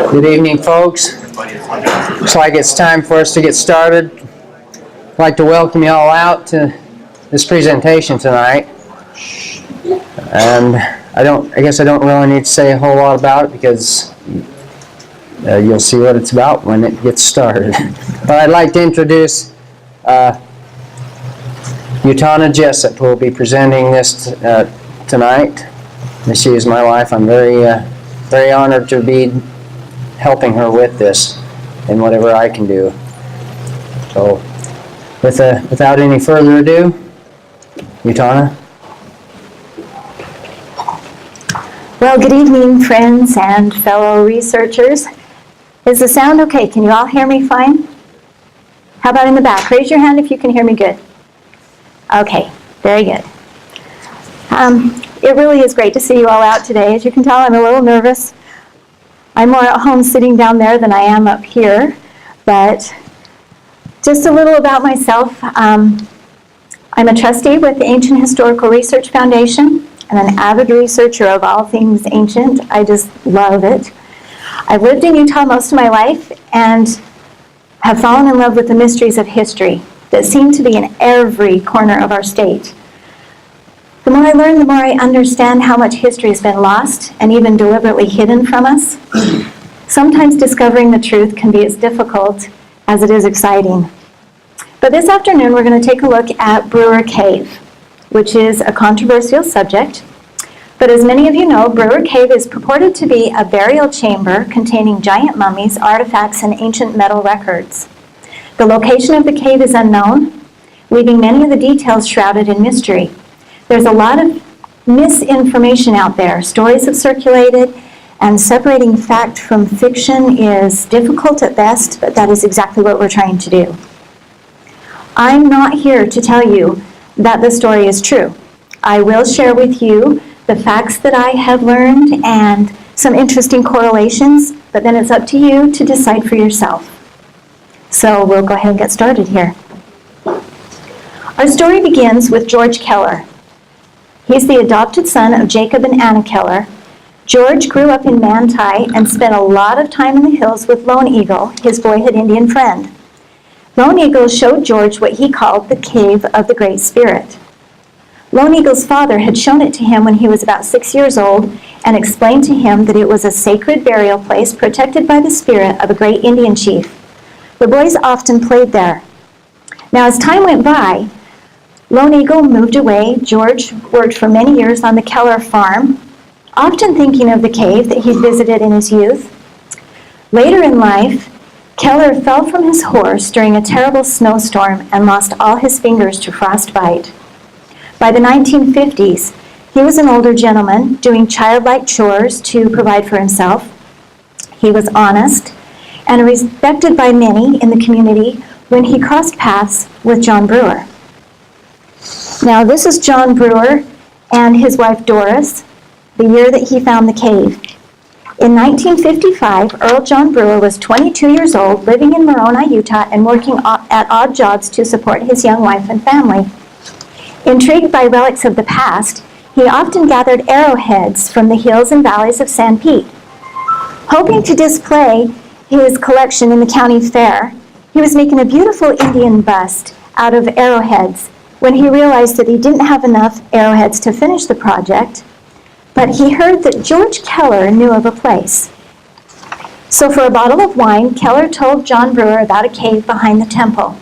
Good evening, folks. Looks like it's time for us to get started. I'd like to welcome you all out to this presentation tonight. And I guess I don't really need to say a whole lot about it because you'll see what it's about when it gets started. But I'd like to introduce Utana Jessup, who will be presenting this tonight. She is my wife. I'm very honored to be helping her with this and whatever I can do. So, without any further ado, Utana. Well, good evening, friends and fellow researchers. Is the sound okay? Can you all hear me fine? How about in the back? Raise your hand if you can hear me good. Okay, very good. It really is great to see you all out today. As you can tell, I'm a little nervous. I'm more at home sitting down there than I am up here. But just a little about myself. I'm a trustee with the Ancient Historical Research Foundation and an avid researcher of all things ancient. I just love it. I've lived in Utah most of my life and have fallen in love with the mysteries of history that seem to be in every corner of our state. The more I learn, the more I understand how much history has been lost and even deliberately hidden from us. Sometimes discovering the truth can be as difficult as it is exciting. But this afternoon, we're going to take a look at Brewer Cave, which is a controversial subject. But as many of you know, Brewer Cave is purported to be a burial chamber containing giant mummies, artifacts, and ancient metal records. The location of the cave is unknown, leaving many of the details shrouded in mystery. There's a lot of misinformation out there. Stories have circulated, and separating fact from fiction is difficult at best, but that is exactly what we're trying to do. I'm not here to tell you that the story is true. I will share with you the facts that I have learned and some interesting correlations, but then it's up to you to decide for yourself. So we'll go ahead and get started here. Our story begins with George Keller. He's the adopted son of Jacob and Anna Keller. George grew up in Manti and spent a lot of time in the hills with Lone Eagle, his boyhood Indian friend. Lone Eagle showed George what he called the Cave of the Great Spirit. Lone Eagle's father had shown it to him when he was about 6 years old and explained to him that it was a sacred burial place protected by the spirit of a great Indian chief. The boys often played there. Now, as time went by, Lone Eagle moved away. George worked for many years on the Keller farm, often thinking of the cave that he'd visited in his youth. Later in life, Keller fell from his horse during a terrible snowstorm and lost all his fingers to frostbite. By the 1950s, he was an older gentleman doing childlike chores to provide for himself. He was honest and respected by many in the community when he crossed paths with John Brewer. Now, this is John Brewer and his wife Doris, the year that he found the cave. In 1955, Earl John Brewer was 22 years old, living in Moroni, Utah, and working at odd jobs to support his young wife and family. Intrigued by relics of the past, he often gathered arrowheads from the hills and valleys of San Pete. Hoping to display his collection in the county fair, he was making a beautiful Indian bust out of arrowheads when he realized that he didn't have enough arrowheads to finish the project, but he heard that George Keller knew of a place. So for a bottle of wine, Keller told John Brewer about a cave behind the temple.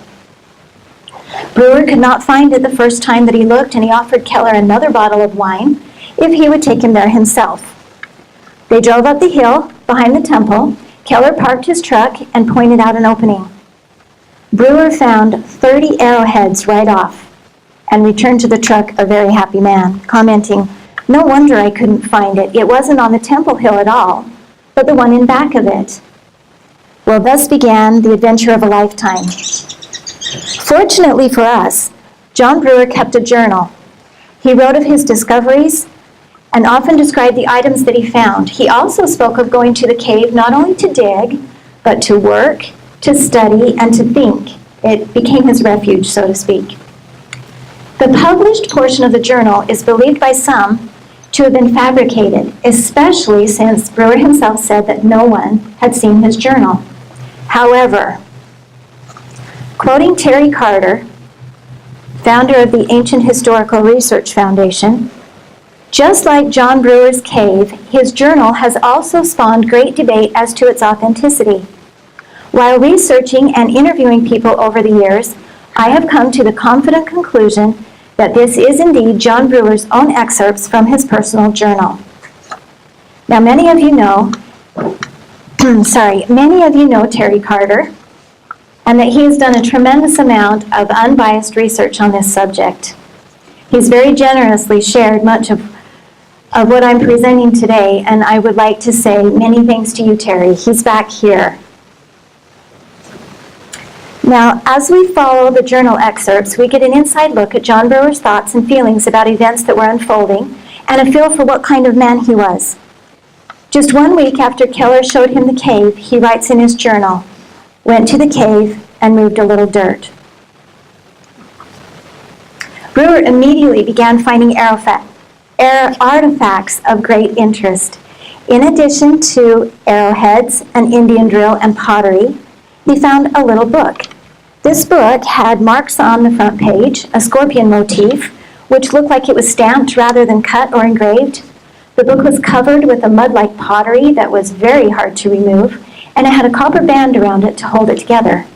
Brewer could not find it the first time that he looked, and he offered Keller another bottle of wine if he would take him there himself. They drove up the hill behind the temple. Keller parked his truck and pointed out an opening. Brewer found 30 arrowheads right off and returned to the truck a very happy man, commenting, "No wonder I couldn't find it. It wasn't on the temple hill at all, but the one in back of it." Well, thus began the adventure of a lifetime. Fortunately for us, John Brewer kept a journal. He wrote of his discoveries and often described the items that he found. He also spoke of going to the cave not only to dig, but to work, to study, and to think. It became his refuge, so to speak. The published portion of the journal is believed by some to have been fabricated, especially since Brewer himself said that no one had seen his journal. However, quoting Terry Carter, founder of the Ancient Historical Research Foundation, just like John Brewer's cave, his journal has also spawned great debate as to its authenticity. While researching and interviewing people over the years, I have come to the confident conclusion that this is indeed John Brewer's own excerpts from his personal journal. Now, many of you know Terry Carter, and that he has done a tremendous amount of unbiased research on this subject. He's very generously shared much of what I'm presenting today, and I would like to say many thanks to you, Terry. He's back here. Now, as we follow the journal excerpts, we get an inside look at John Brewer's thoughts and feelings about events that were unfolding, and a feel for what kind of man he was. Just 1 week after Keller showed him the cave, he writes in his journal, "Went to the cave and moved a little dirt." Brewer immediately began finding artifacts of great interest. In addition to arrowheads, an Indian drill, and pottery, he found a little book. This book had marks on the front page, a scorpion motif, which looked like it was stamped rather than cut or engraved. The book was covered with a mud-like pottery that was very hard to remove, and it had a copper band around it to hold it together.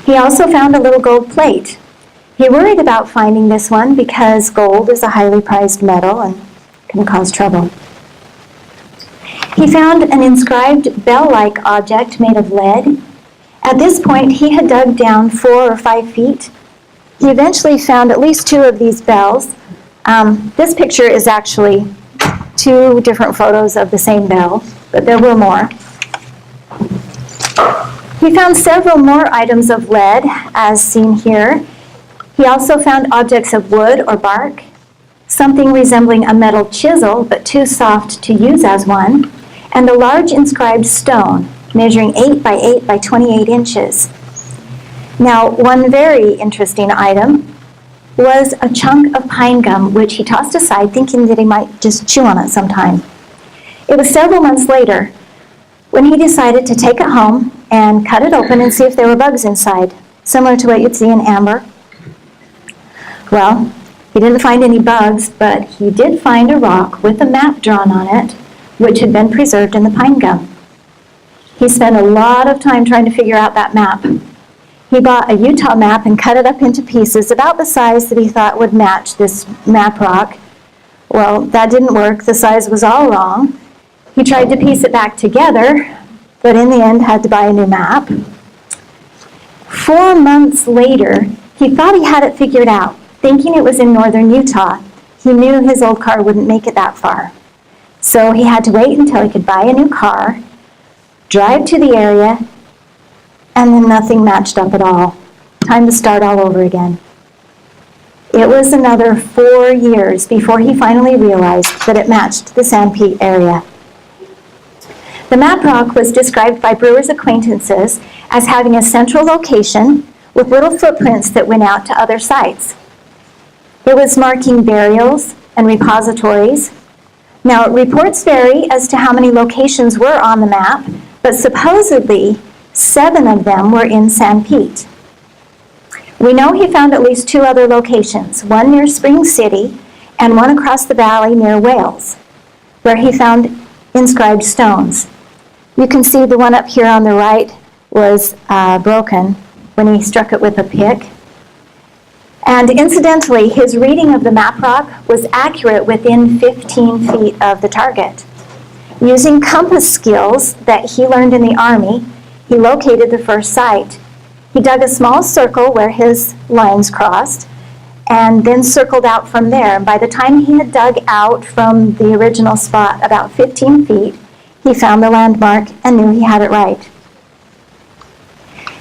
He also found a little gold plate. He worried about finding this one because gold is a highly prized metal and can cause trouble. He found an inscribed bell-like object made of lead. At this point, he had dug down 4 or 5 feet. He eventually found at least 2 of these bells. This picture is actually 2 different photos of the same bell, but there were more. He found several more items of lead, as seen here. He also found objects of wood or bark, something resembling a metal chisel, but too soft to use as one, and a large inscribed stone, measuring 8 by 8 by 28 inches. Now, one very interesting item was a chunk of pine gum, which he tossed aside, thinking that he might just chew on it sometime. It was several months later when he decided to take it home and cut it open and see if there were bugs inside, similar to what you'd see in amber. Well, he didn't find any bugs, but he did find a rock with a map drawn on it, which had been preserved in the pine gum. He spent a lot of time trying to figure out that map. He bought a Utah map and cut it up into pieces about the size that he thought would match this map rock. Well, that didn't work. The size was all wrong. He tried to piece it back together, but in the end had to buy a new map. 4 months later, he thought he had it figured out. Thinking it was in northern Utah, he knew his old car wouldn't make it that far. So he had to wait until he could buy a new car, drive to the area, and then nothing matched up at all. Time to start all over again. It was another 4 years before he finally realized that it matched the Sanpete area. The map rock was described by Brewer's acquaintances as having a central location with little footprints that went out to other sites. It was marking burials and repositories. Now, reports vary as to how many locations were on the map, but supposedly 7 of them were in Sanpete. We know he found at least 2 other locations, one near Spring City and one across the valley near Wales, where he found inscribed stones. You can see the one up here on the right was broken when he struck it with a pick. And incidentally, his reading of the map rock was accurate within 15 feet of the target. Using compass skills that he learned in the Army, he located the first site. He dug a small circle where his lines crossed, and then circled out from there. By the time he had dug out from the original spot about 15 feet, he found the landmark and knew he had it right.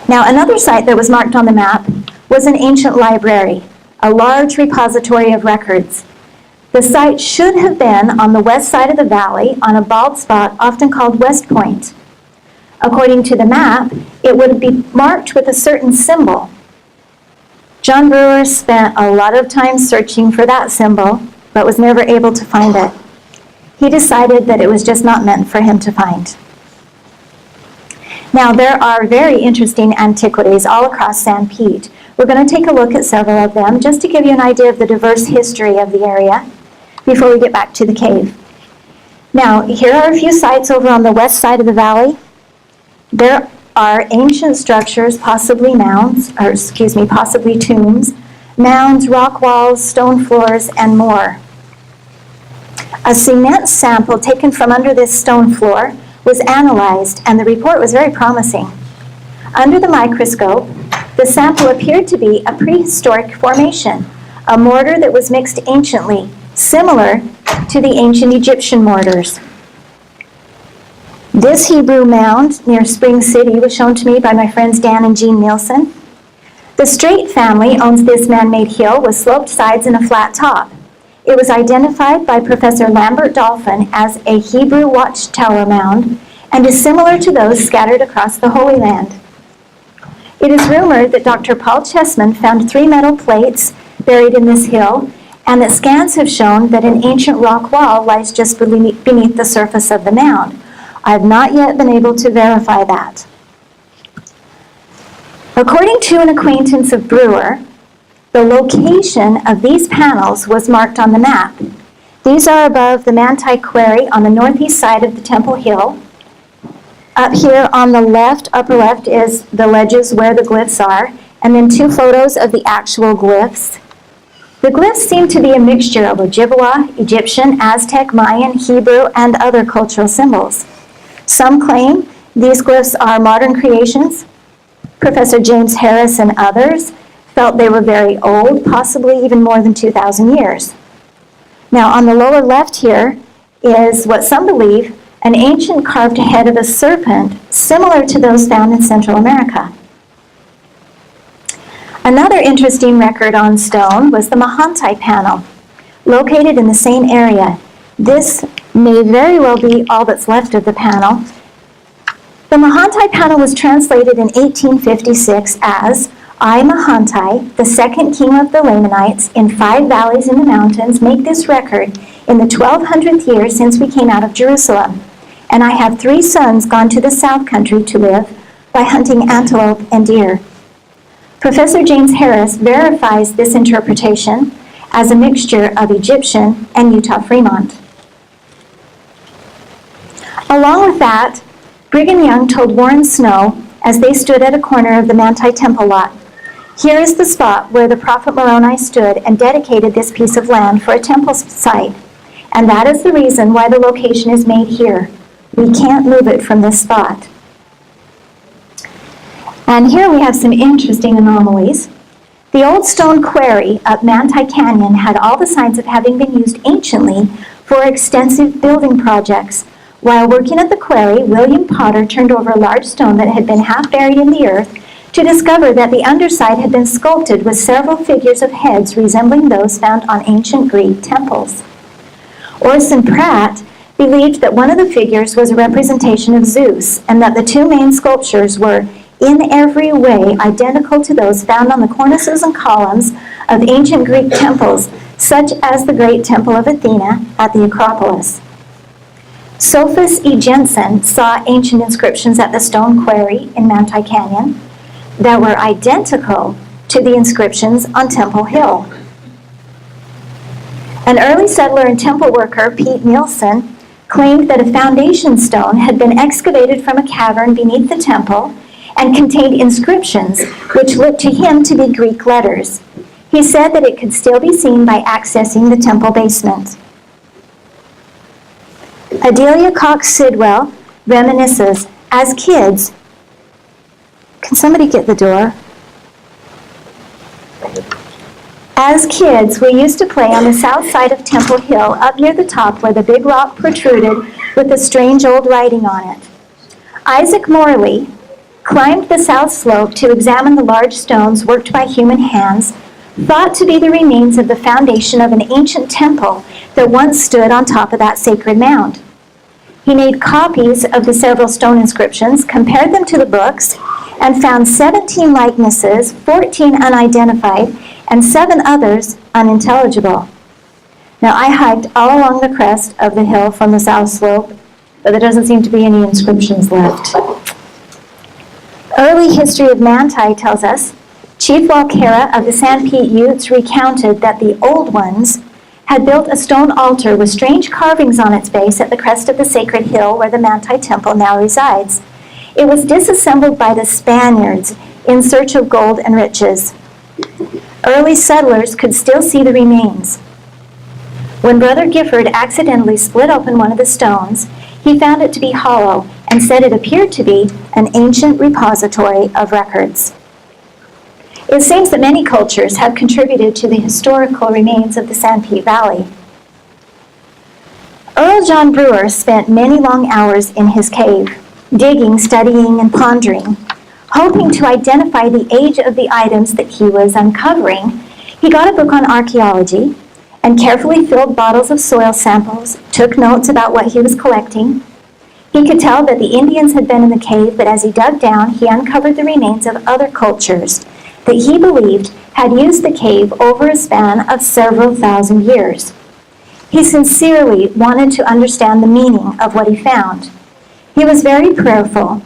Now, another site that was marked on the map was an ancient library, a large repository of records. The site should have been on the west side of the valley on a bald spot often called West Point. According to the map, it would be marked with a certain symbol. John Brewer spent a lot of time searching for that symbol, but was never able to find it. He decided that it was just not meant for him to find. Now, there are very interesting antiquities all across San Pete. We're going to take a look at several of them just to give you an idea of the diverse history of the area before we get back to the cave. Now, here are a few sites over on the west side of the valley. There are ancient structures, possibly possibly tombs, mounds, rock walls, stone floors, and more. A cement sample taken from under this stone floor was analyzed, and the report was very promising. Under the microscope, the sample appeared to be a prehistoric formation, a mortar that was mixed anciently, similar to the ancient Egyptian mortars. This Hebrew mound near Spring City was shown to me by my friends Dan and Jean Nielsen. The Strait family owns this man-made hill with sloped sides and a flat top. It was identified by Professor Lambert Dolphin as a Hebrew watchtower mound and is similar to those scattered across the Holy Land. It is rumored that Dr. Paul Chessman found 3 metal plates buried in this hill, and that scans have shown that an ancient rock wall lies just beneath the surface of the mound. I have not yet been able to verify that. According to an acquaintance of Brewer, the location of these panels was marked on the map. These are above the Manti Quarry on the northeast side of the Temple Hill. Up here on the left, upper left, is the ledges where the glyphs are, and then 2 photos of the actual glyphs. The glyphs seem to be a mixture of Ojibwa, Egyptian, Aztec, Mayan, Hebrew, and other cultural symbols. Some claim these glyphs are modern creations. Professor James Harris and others felt they were very old, possibly even more than 2,000 years. Now, on the lower left here is what some believe an ancient carved head of a serpent, similar to those found in Central America. Another interesting record on stone was the Mahantai panel, located in the same area. This may very well be all that's left of the panel. The Mahantai panel was translated in 1856 as, I, Mahantai, the second king of the Lamanites, in 5 valleys in the mountains, make this record in the 1200th year since we came out of Jerusalem. And I have 3 sons gone to the south country to live by hunting antelope and deer. Professor James Harris verifies this interpretation as a mixture of Egyptian and Utah Fremont. Along with that, Brigham Young told Warren Snow as they stood at a corner of the Manti Temple lot, here is the spot where the prophet Moroni stood and dedicated this piece of land for a temple site, and that is the reason why the location is made here. We can't move it from this spot. And here we have some interesting anomalies. The old stone quarry up Manti Canyon had all the signs of having been used anciently for extensive building projects. While working at the quarry, William Potter turned over a large stone that had been half buried in the earth to discover that the underside had been sculpted with several figures of heads resembling those found on ancient Greek temples. Orson Pratt believed that one of the figures was a representation of Zeus, and that the 2 main sculptures were in every way identical to those found on the cornices and columns of ancient Greek temples, such as the great Temple of Athena at the Acropolis. Sophus E. Jensen saw ancient inscriptions at the stone quarry in Manti Canyon that were identical to the inscriptions on Temple Hill. An early settler and temple worker, Pete Nielsen, claimed that a foundation stone had been excavated from a cavern beneath the temple and contained inscriptions which looked to him to be Greek letters. He said that it could still be seen by accessing the temple basement. Adelia Cox Sidwell reminisces, as kids, can somebody get the door? As kids, we used to play on the south side of Temple Hill, up near the top where the big rock protruded with the strange old writing on it. Isaac Morley climbed the south slope to examine the large stones worked by human hands, thought to be the remains of the foundation of an ancient temple that once stood on top of that sacred mound. He made copies of the several stone inscriptions, compared them to the books, and found 17 likenesses, 14 unidentified, and 7 others unintelligible. Now, I hiked all along the crest of the hill from the south slope, but there doesn't seem to be any inscriptions left. Early history of Manti tells us Chief Walkera of the Sanpete Utes recounted that the Old Ones had built a stone altar with strange carvings on its base at the crest of the sacred hill where the Manti Temple now resides. It was disassembled by the Spaniards in search of gold and riches. Early settlers could still see the remains. When Brother Gifford accidentally split open one of the stones, he found it to be hollow and said it appeared to be an ancient repository of records. It seems that many cultures have contributed to the historical remains of the Sanpete Valley. Earl John Brewer spent many long hours in his cave, digging, studying, and pondering. Hoping to identify the age of the items that he was uncovering, he got a book on archaeology and carefully filled bottles of soil samples, took notes about what he was collecting. He could tell that the Indians had been in the cave, but as he dug down, he uncovered the remains of other cultures that he believed had used the cave over a span of several thousand years. He sincerely wanted to understand the meaning of what he found. He was very prayerful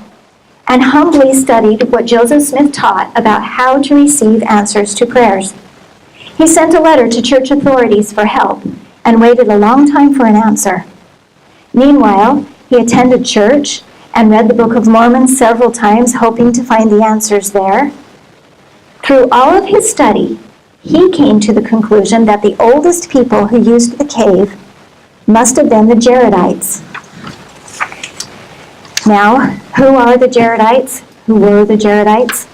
and humbly studied what Joseph Smith taught about how to receive answers to prayers. He sent a letter to church authorities for help and waited a long time for an answer. Meanwhile, he attended church and read the Book of Mormon several times, hoping to find the answers there. Through all of his study, he came to the conclusion that the oldest people who used the cave must have been the Jaredites. Now, who are the Jaredites? Who were the Jaredites?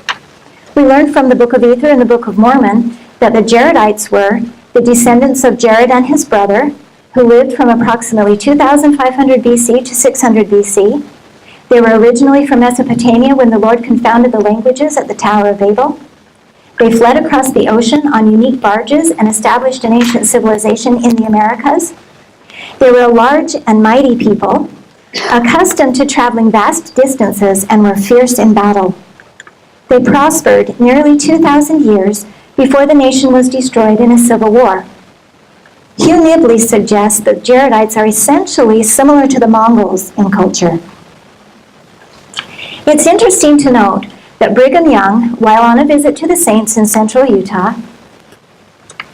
We learned from the Book of Ether and the Book of Mormon that the Jaredites were the descendants of Jared and his brother, who lived from approximately 2500 BC to 600 BC. They were originally from Mesopotamia when the Lord confounded the languages at the Tower of Babel. They fled across the ocean on unique barges and established an ancient civilization in the Americas. They were a large and mighty people, accustomed to traveling vast distances and were fierce in battle. They prospered nearly 2,000 years before the nation was destroyed in a civil war. Hugh Nibley suggests that Jaredites are essentially similar to the Mongols in culture. It's interesting to note that Brigham Young, while on a visit to the saints in central Utah,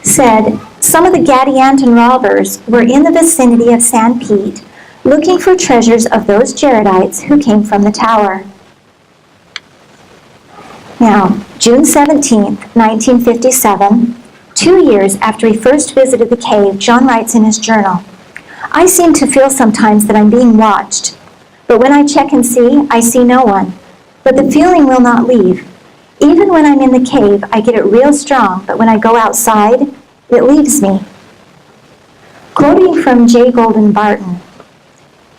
said some of the Gadianton robbers were in the vicinity of Sanpete looking for treasures of those Jaredites who came from the tower. Now, June 17, 1957, 2 years after he first visited the cave, John writes in his journal, "I seem to feel sometimes that I'm being watched, but when I check and see, I see no one. But the feeling will not leave. Even when I'm in the cave, I get it real strong, but when I go outside, it leaves me." Quoting from J. Golden Barton,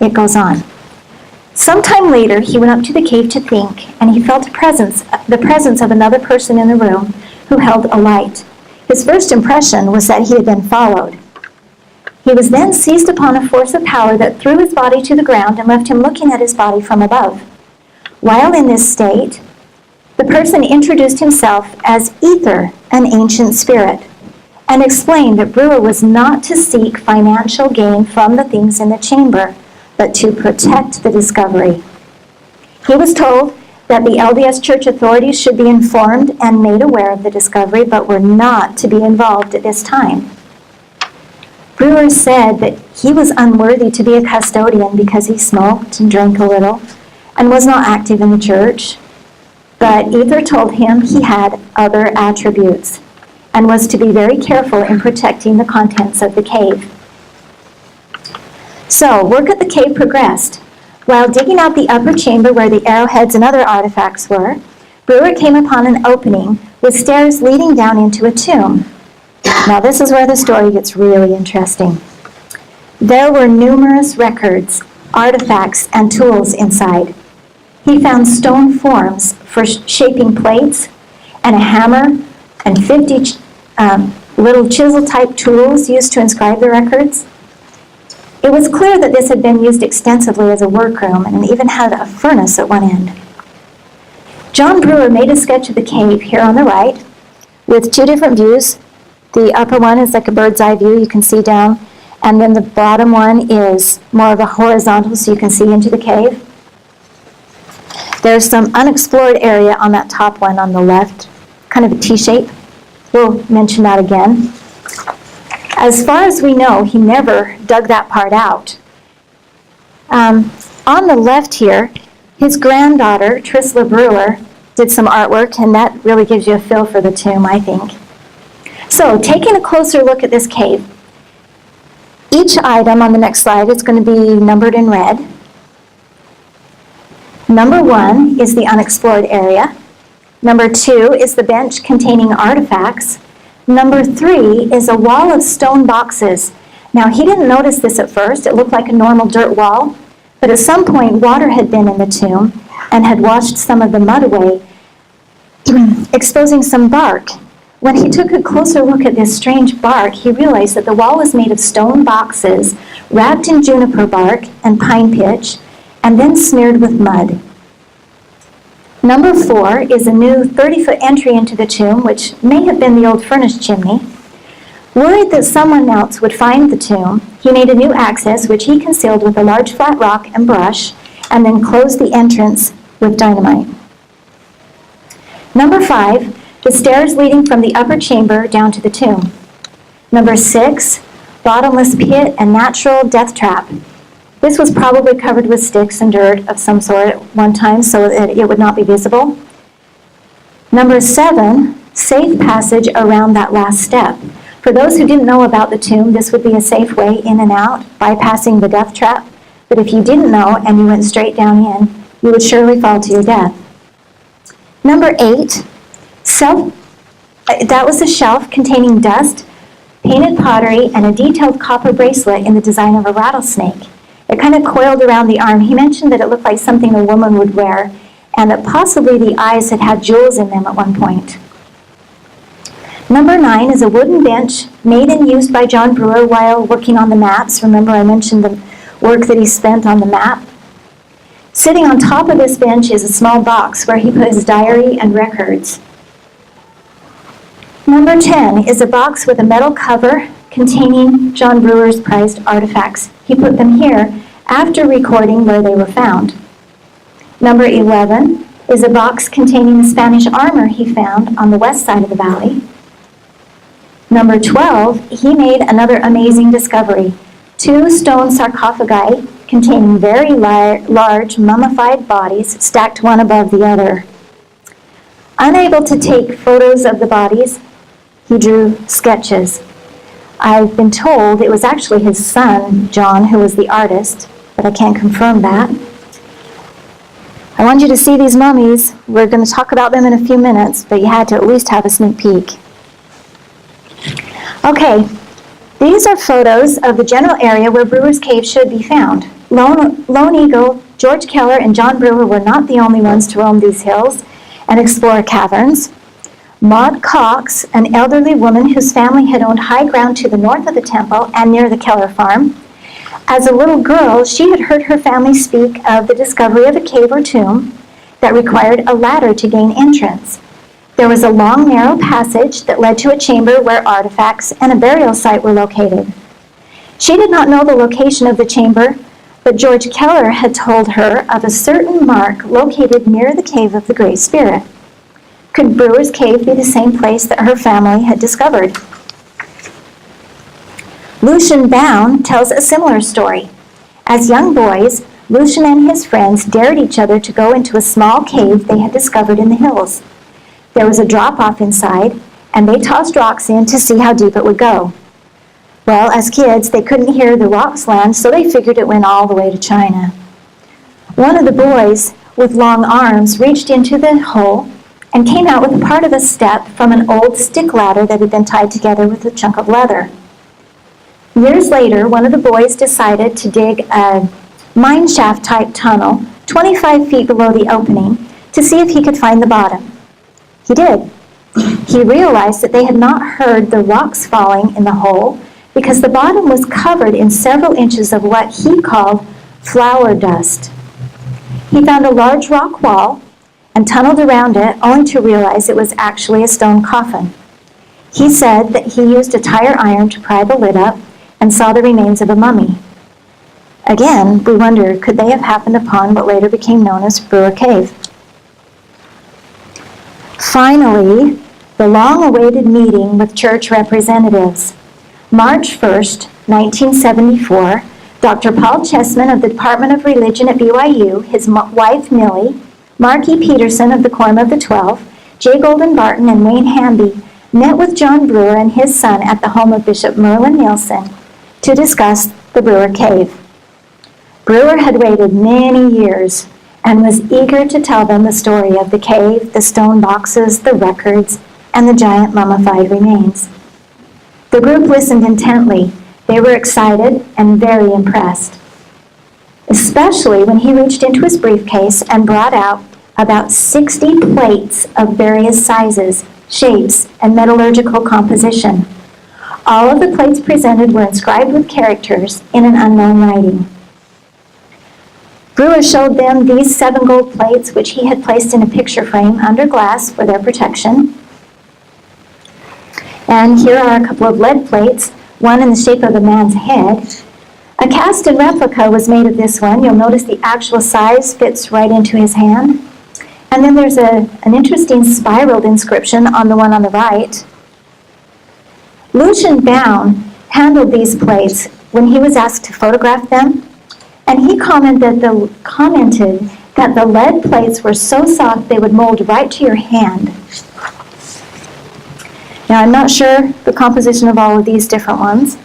it goes on. Sometime later, he went up to the cave to think, and he felt the presence of another person in the room who held a light. His first impression was that he had been followed. He was then seized upon a force of power that threw his body to the ground and left him looking at his body from above. While in this state, the person introduced himself as Ether, an ancient spirit, and explained that Brewer was not to seek financial gain from the things in the chamber, but to protect the discovery. He was told that the LDS Church authorities should be informed and made aware of the discovery, but were not to be involved at this time. Brewer said that he was unworthy to be a custodian because he smoked and drank a little and was not active in the church, but Ether told him he had other attributes and was to be very careful in protecting the contents of the cave. So, work at the cave progressed. While digging out the upper chamber where the arrowheads and other artifacts were, Brewer came upon an opening with stairs leading down into a tomb. Now, this is where the story gets really interesting. There were numerous records, artifacts, and tools inside. He found stone forms for shaping plates, and a hammer, and 50 little chisel-type tools used to inscribe the records. It was clear that this had been used extensively as a workroom and even had a furnace at one end. John Brewer made a sketch of the cave here on the right with 2 different views The upper one is like a bird's eye view, you can see down, and then the bottom one is more of a horizontal, so you can see into the cave. There's some unexplored area on that top one on the left, kind of a T-shape. We'll mention that again. As far as we know, he never dug that part out. On the left here, his granddaughter, Trisla Brewer, did some artwork, and that really gives you a feel for the tomb, I think. So, taking a closer look at this cave, each item on the next slide is going to be numbered in red. Number 1 is the unexplored area. Number 2 is the bench containing artifacts. Number 3 is a wall of stone boxes. Now, he didn't notice this at first. It looked like a normal dirt wall. But at some point, water had been in the tomb and had washed some of the mud away, exposing some bark. When he took a closer look at this strange bark, he realized that the wall was made of stone boxes wrapped in juniper bark and pine pitch, and then smeared with mud. Number 4 is a new 30-foot entry into the tomb, which may have been the old furnace chimney. Worried that someone else would find the tomb, he made a new access, which he concealed with a large flat rock and brush, and then closed the entrance with dynamite. Number 5, the stairs leading from the upper chamber down to the tomb. Number 6, bottomless pit and natural death trap. This was probably covered with sticks and dirt of some sort at one time so that it would not be visible. Number 7, safe passage around that last step. For those who didn't know about the tomb, this would be a safe way in and out, bypassing the death trap. But if you didn't know and you went straight down in, you would surely fall to your death. Number 8, that was a shelf containing dust, painted pottery, and a detailed copper bracelet in the design of a rattlesnake. It kind of coiled around the arm. He mentioned that it looked like something a woman would wear, and that possibly the eyes had jewels in them at one point. Number 9 is a wooden bench made and used by John Brewer while working on the maps. Remember, I mentioned the work that he spent on the map. Sitting on top of this bench is a small box where he put his diary and records. Number 10 is a box with a metal cover containing John Brewer's prized artifacts. He put them here after recording where they were found. Number 11 is a box containing the Spanish armor he found on the west side of the valley. Number 12, he made another amazing discovery. 2 stone sarcophagi containing very large mummified bodies stacked one above the other. Unable to take photos of the bodies, he drew sketches. I've been told it was actually his son, John, who was the artist, but I can't confirm that. I want you to see these mummies. We're going to talk about them in a few minutes, but you had to at least have a sneak peek. Okay, these are photos of the general area where Brewer's Cave should be found. Lone Eagle, George Keller, and John Brewer were not the only ones to roam these hills and explore caverns. Maud Cox, an elderly woman whose family had owned high ground to the north of the temple and near the Keller farm. As a little girl, she had heard her family speak of the discovery of a cave or tomb that required a ladder to gain entrance. There was a long, narrow passage that led to a chamber where artifacts and a burial site were located. She did not know the location of the chamber, but George Keller had told her of a certain mark located near the Cave of the Great Spirit. Could Brewer's Cave be the same place that her family had discovered? Lucian Bown tells a similar story. As young boys, Lucian and his friends dared each other to go into a small cave they had discovered in the hills. There was a drop-off inside, and they tossed rocks in to see how deep it would go. Well, as kids, they couldn't hear the rocks land, so they figured it went all the way to China. One of the boys, with long arms, reached into the hole and came out with a part of a step from an old stick ladder that had been tied together with a chunk of leather. Years later, one of the boys decided to dig a mine shaft-type tunnel 25 feet below the opening to see if he could find the bottom. He did. He realized that they had not heard the rocks falling in the hole because the bottom was covered in several inches of what he called flour dust. He found a large rock wall and tunneled around it, only to realize it was actually a stone coffin. He said that he used a tire iron to pry the lid up and saw the remains of a mummy. Again, we wonder, could they have happened upon what later became known as Brewer Cave? Finally, the long-awaited meeting with church representatives. March 1st, 1974, Dr. Paul Chessman of the Department of Religion at BYU, his wife Millie, Mark E. Peterson of the Quorum of the 12, J. Golden Barton, and Wayne Hamby met with John Brewer and his son at the home of Bishop Merlin Nielsen to discuss the Brewer Cave. Brewer had waited many years and was eager to tell them the story of the cave, the stone boxes, the records, and the giant mummified remains. The group listened intently. They were excited and very impressed, especially when he reached into his briefcase and brought out about 60 plates of various sizes, shapes, and metallurgical composition. All of the plates presented were inscribed with characters in an unknown writing. Brewer showed them these 7 gold plates, which he had placed in a picture frame under glass for their protection. And here are a couple of lead plates, one in the shape of a man's head. A cast and replica was made of this one. You'll notice the actual size fits right into his hand. And then there's an interesting spiraled inscription on the one on the right. Lucian Bown handled these plates when he was asked to photograph them, and he commented that the lead plates were so soft they would mold right to your hand. Now, I'm not sure the composition of all of these different ones,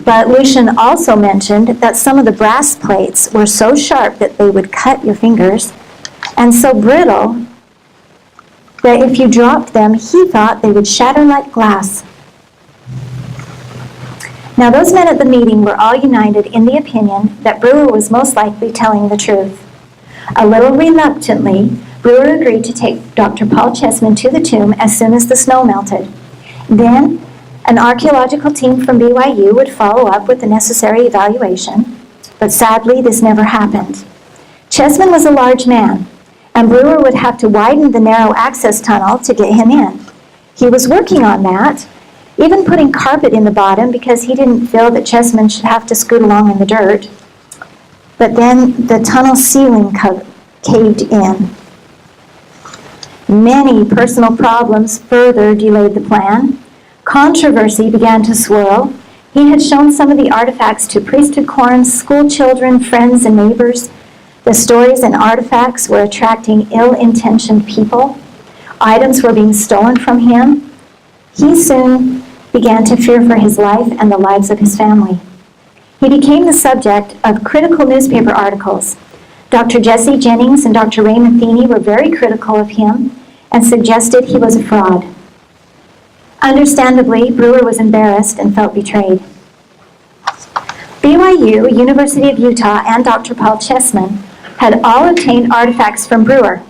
but Lucian also mentioned that some of the brass plates were so sharp that they would cut your fingers, and so brittle that if you dropped them, he thought they would shatter like glass. Now, those men at the meeting were all united in the opinion that Brewer was most likely telling the truth. A little reluctantly, Brewer agreed to take Dr. Paul Chessman to the tomb as soon as the snow melted. Then, an archaeological team from BYU would follow up with the necessary evaluation, but sadly, this never happened. Chessman was a large man, and Brewer would have to widen the narrow access tunnel to get him in. He was working on that, even putting carpet in the bottom because he didn't feel that Chessman should have to scoot along in the dirt. But then the tunnel ceiling caved in. Many personal problems further delayed the plan. Controversy began to swirl. He had shown some of the artifacts to priesthood quorums, school children, friends, and neighbors. The stories and artifacts were attracting ill-intentioned people. Items were being stolen from him. He soon began to fear for his life and the lives of his family. He became the subject of critical newspaper articles. Dr. Jesse Jennings and Dr. Ray Matheny were very critical of him and suggested he was a fraud. Understandably, Brewer was embarrassed and felt betrayed. BYU, University of Utah, and Dr. Paul Chessman had all obtained artifacts from Brewer.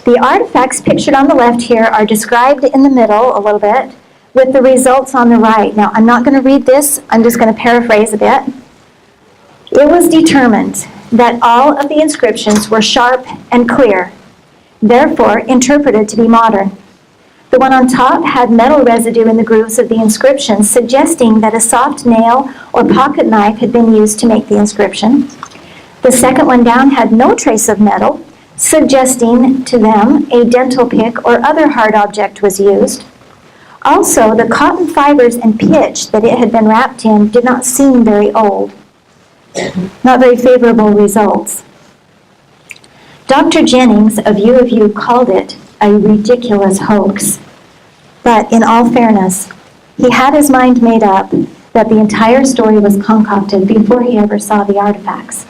The artifacts pictured on the left here are described in the middle a little bit, with the results on the right. Now, I'm not going to read this. I'm just going to paraphrase a bit. It was determined that all of the inscriptions were sharp and clear, therefore interpreted to be modern. The one on top had metal residue in the grooves of the inscription, suggesting that a soft nail or pocket knife had been used to make the inscription. The second one down had no trace of metal, suggesting to them a dental pick or other hard object was used. Also, the cotton fibers and pitch that it had been wrapped in did not seem very old. Not very favorable results. Dr. Jennings of U of U called it a ridiculous hoax. But in all fairness, he had his mind made up that the entire story was concocted before he ever saw the artifacts.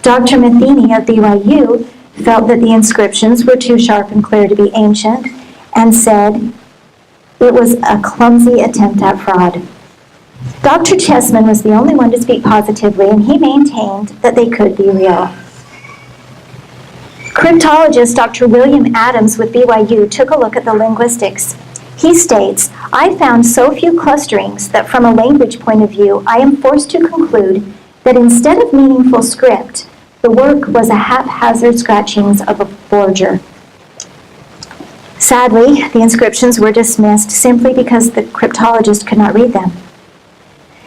Dr. Matheny of BYU felt that the inscriptions were too sharp and clear to be ancient and said it was a clumsy attempt at fraud. Dr. Chessman was the only one to speak positively, and he maintained that they could be real. Cryptologist Dr. William Adams with BYU took a look at the linguistics. He states, "I found so few clusterings that from a language point of view, I am forced to conclude that instead of meaningful script, the work was a haphazard scratchings of a forger." Sadly, the inscriptions were dismissed simply because the cryptologist could not read them.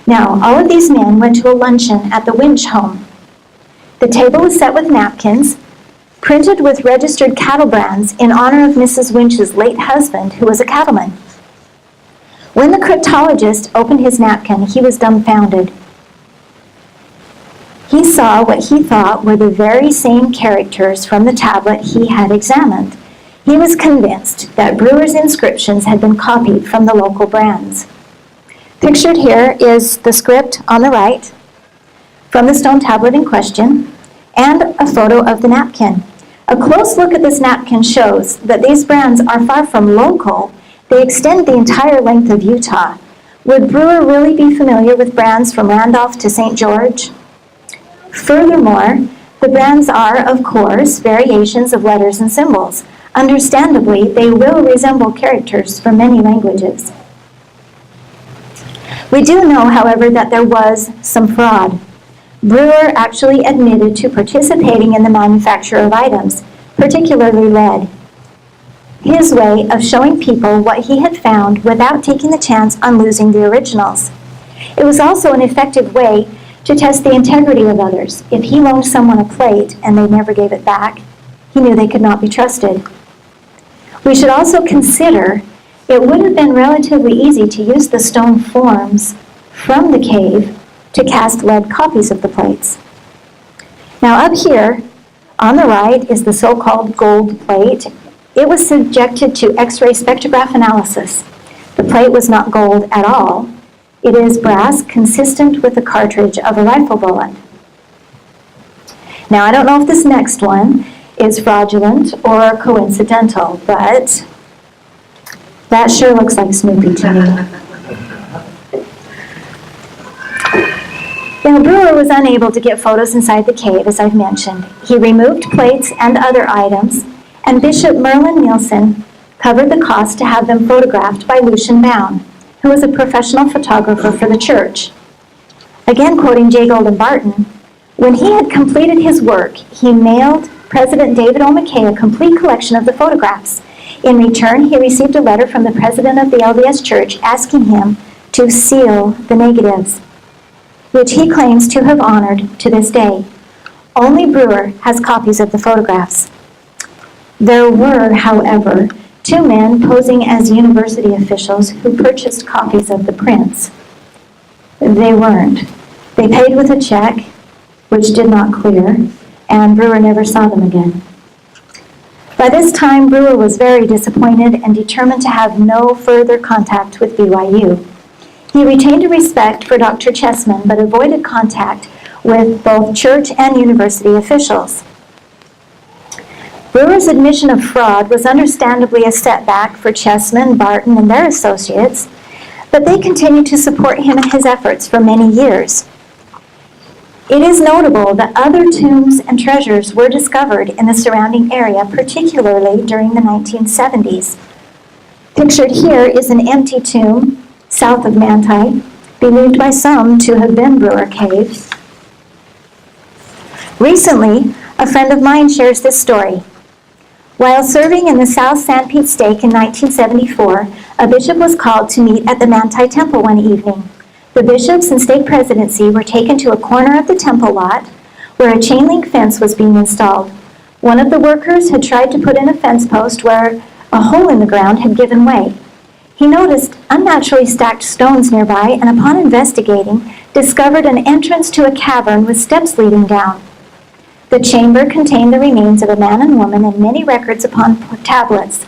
Now, all of these men went to a luncheon at the Winch home. The table was set with napkins, printed with registered cattle brands in honor of Mrs. Winch's late husband, who was a cattleman. When the cryptologist opened his napkin, he was dumbfounded. He saw what he thought were the very same characters from the tablet he had examined. He was convinced that Brewer's inscriptions had been copied from the local brands. Pictured here is the script on the right from the stone tablet in question and a photo of the napkin. A close look at this napkin shows that these brands are far from local. They extend the entire length of Utah. Would Brewer really be familiar with brands from Randolph to St. George? Furthermore, the brands are, of course, variations of letters and symbols. Understandably, they will resemble characters from many languages. We do know, however, that there was some fraud. Brewer actually admitted to participating in the manufacture of items, particularly lead. His way of showing people what he had found without taking the chance on losing the originals. It was also an effective way to test the integrity of others. If he loaned someone a plate and they never gave it back, he knew they could not be trusted. We should also consider it would have been relatively easy to use the stone forms from the cave to cast lead copies of the plates. Now up here on the right is the so-called gold plate. It was subjected to X-ray spectrograph analysis. The plate was not gold at all. It is brass consistent with the cartridge of a rifle bullet. Now I don't know if this next one is fraudulent or coincidental, but that sure looks like Snoopy to me. Now, Brewer was unable to get photos inside the cave, as I've mentioned. He removed plates and other items, and Bishop Merlin Nielsen covered the cost to have them photographed by Lucian Bown, who was a professional photographer for the church. Again, quoting J. Golden Barton, when he had completed his work, he mailed President David O. McKay a complete collection of the photographs. In return, he received a letter from the president of the LDS Church asking him to seal the negatives, which he claims to have honored to this day. Only Brewer has copies of the photographs. There were, however, two men posing as university officials who purchased copies of the prints. They weren't. They paid with a check, which did not clear, and Brewer never saw them again. By this time, Brewer was very disappointed and determined to have no further contact with BYU. He retained a respect for Dr. Chessman, but avoided contact with both church and university officials. Brewer's admission of fraud was understandably a setback for Chessman, Barton, and their associates, but they continued to support him in his efforts for many years. It is notable that other tombs and treasures were discovered in the surrounding area, particularly during the 1970s. Pictured here is an empty tomb south of Manti, believed by some to have been Brewer Cave. Recently, a friend of mine shares this story. While serving in the South San Pete Stake in 1974, a bishop was called to meet at the Manti Temple one evening. The bishops and stake presidency were taken to a corner of the temple lot where a chain link fence was being installed. One of the workers had tried to put in a fence post where a hole in the ground had given way. He noticed unnaturally stacked stones nearby and upon investigating, discovered an entrance to a cavern with steps leading down. The chamber contained the remains of a man and woman and many records upon tablets.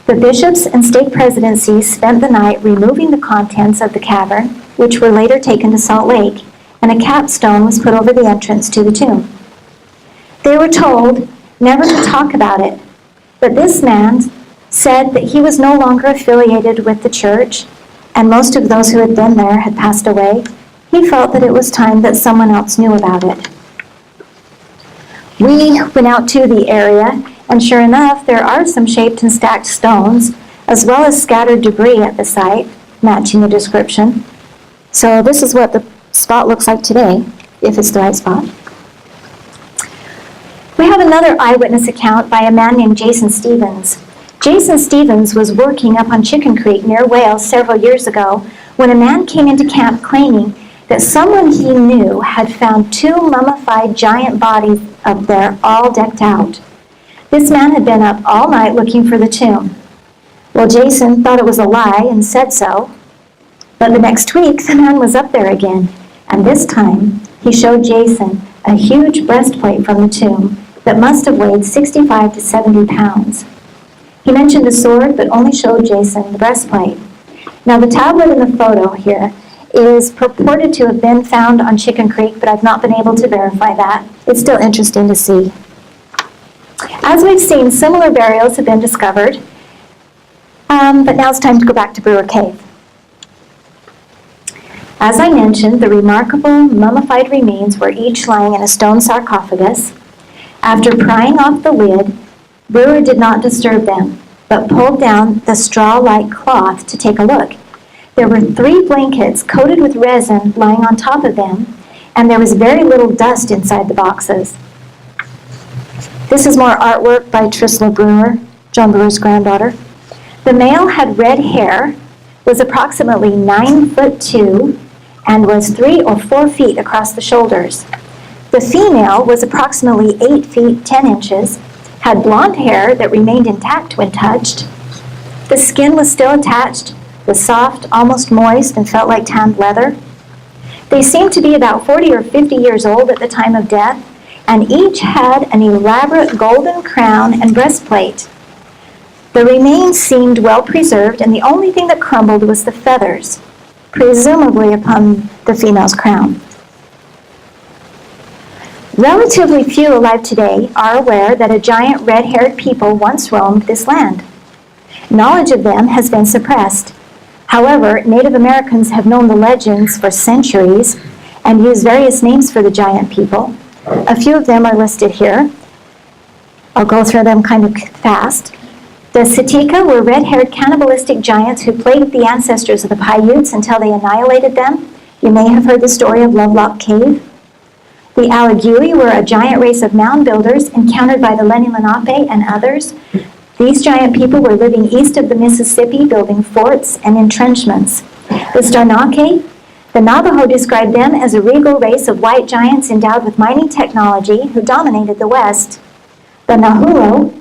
The bishops and stake presidency spent the night removing the contents of the cavern, which were later taken to Salt Lake, and a capstone was put over the entrance to the tomb. They were told never to talk about it, but this man said that he was no longer affiliated with the church, and most of those who had been there had passed away. He felt that it was time that someone else knew about it. We went out to the area, and sure enough, there are some shaped and stacked stones, as well as scattered debris at the site, matching the description. So this is what the spot looks like today, if it's the right spot. We have another eyewitness account by a man named Jason Stevens. Jason Stevens was working up on Chicken Creek near Wales several years ago when a man came into camp claiming that someone he knew had found 2 mummified giant bodies up there all decked out. This man had been up all night looking for the tomb. Well, Jason thought it was a lie and said so. But the next week, the man was up there again, and this time he showed Jason a huge breastplate from the tomb that must have weighed 65 to 70 pounds. He mentioned a sword, but only showed Jason the breastplate. Now, the tablet in the photo here is purported to have been found on Chicken Creek, but I've not been able to verify that. It's still interesting to see. As we've seen, similar burials have been discovered, but now it's time to go back to Brewer Cave. As I mentioned, the remarkable mummified remains were each lying in a stone sarcophagus. After prying off the lid, Brewer did not disturb them, but pulled down the straw-like cloth to take a look. There were 3 blankets coated with resin lying on top of them, and there was very little dust inside the boxes. This is more artwork by Trisla Brewer, John Brewer's granddaughter. The male had red hair, was approximately 9'2", and was 3 or 4 feet across the shoulders. The female was approximately 8 feet 10 inches, had blonde hair that remained intact when touched. The skin was still attached, was soft, almost moist, and felt like tanned leather. They seemed to be about 40 or 50 years old at the time of death, and each had an elaborate golden crown and breastplate. The remains seemed well preserved, and the only thing that crumbled was the feathers, presumably upon the female's crown. Relatively few alive today are aware that a giant red-haired people once roamed this land. Knowledge of them has been suppressed. However, Native Americans have known the legends for centuries and use various names for the giant people. A few of them are listed here. I'll go through them kind of fast. The Sitika were red-haired cannibalistic giants who plagued the ancestors of the Paiutes until they annihilated them. You may have heard the story of Lovelock Cave. The Alagui were a giant race of mound builders encountered by the Lenni Lenape and others. These giant people were living east of the Mississippi, building forts and entrenchments. The Starnake, the Navajo described them as a regal race of white giants endowed with mining technology who dominated the West. The Nahulo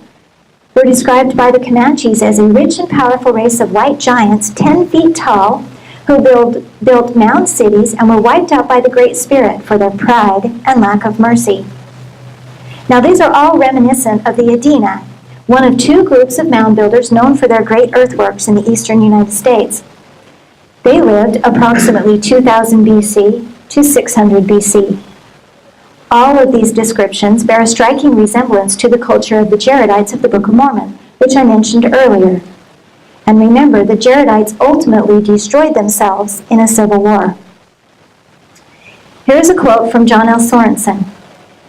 were described by the Comanches as a rich and powerful race of white giants 10 feet tall who built mound cities and were wiped out by the Great Spirit for their pride and lack of mercy. Now these are all reminiscent of the Adena, one of 2 groups of mound builders known for their great earthworks in the eastern United States. They lived approximately 2000 BC to 600 BC. All of these descriptions bear a striking resemblance to the culture of the Jaredites of the Book of Mormon, which I mentioned earlier. And remember, the Jaredites ultimately destroyed themselves in a civil war. Here's a quote from John L. Sorensen.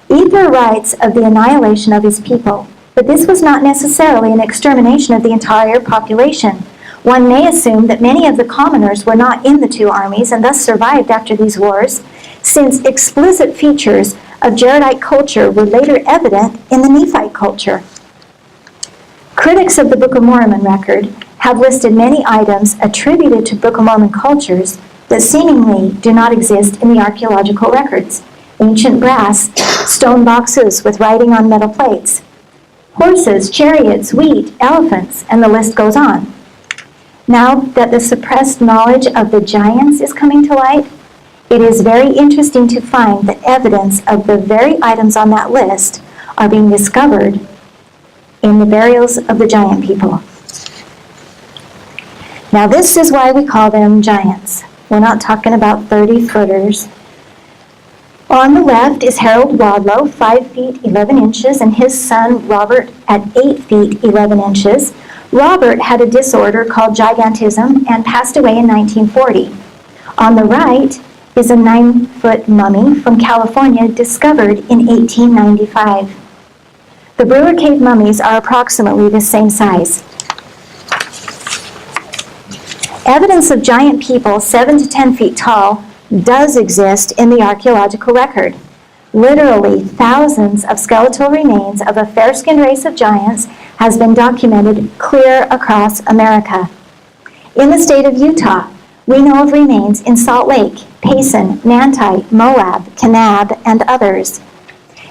Ether writes of the annihilation of his people, but this was not necessarily an extermination of the entire population. One may assume that many of the commoners were not in the 2 armies and thus survived after these wars, since explicit features of Jaredite culture were later evident in the Nephite culture. Critics of the Book of Mormon record have listed many items attributed to Book of Mormon cultures that seemingly do not exist in the archaeological records. Ancient brass, stone boxes with writing on metal plates, horses, chariots, wheat, elephants, and the list goes on. Now that the suppressed knowledge of the giants is coming to light, it is very interesting to find that evidence of the very items on that list are being discovered in the burials of the giant people. Now this is why we call them giants. We're not talking about 30-footers. On the left is Harold Wadlow, 5 feet 11 inches, and his son Robert at 8 feet 11 inches. Robert had a disorder called gigantism and passed away in 1940. On the right is a 9-foot mummy from California discovered in 1895. The Brewer Cave mummies are approximately the same size. Evidence of giant people 7 to 10 feet tall does exist in the archaeological record. Literally thousands of skeletal remains of a fair-skinned race of giants has been documented clear across America. In the state of Utah, we know of remains in Salt Lake, Payson, Manti, Moab, Kanab, and others.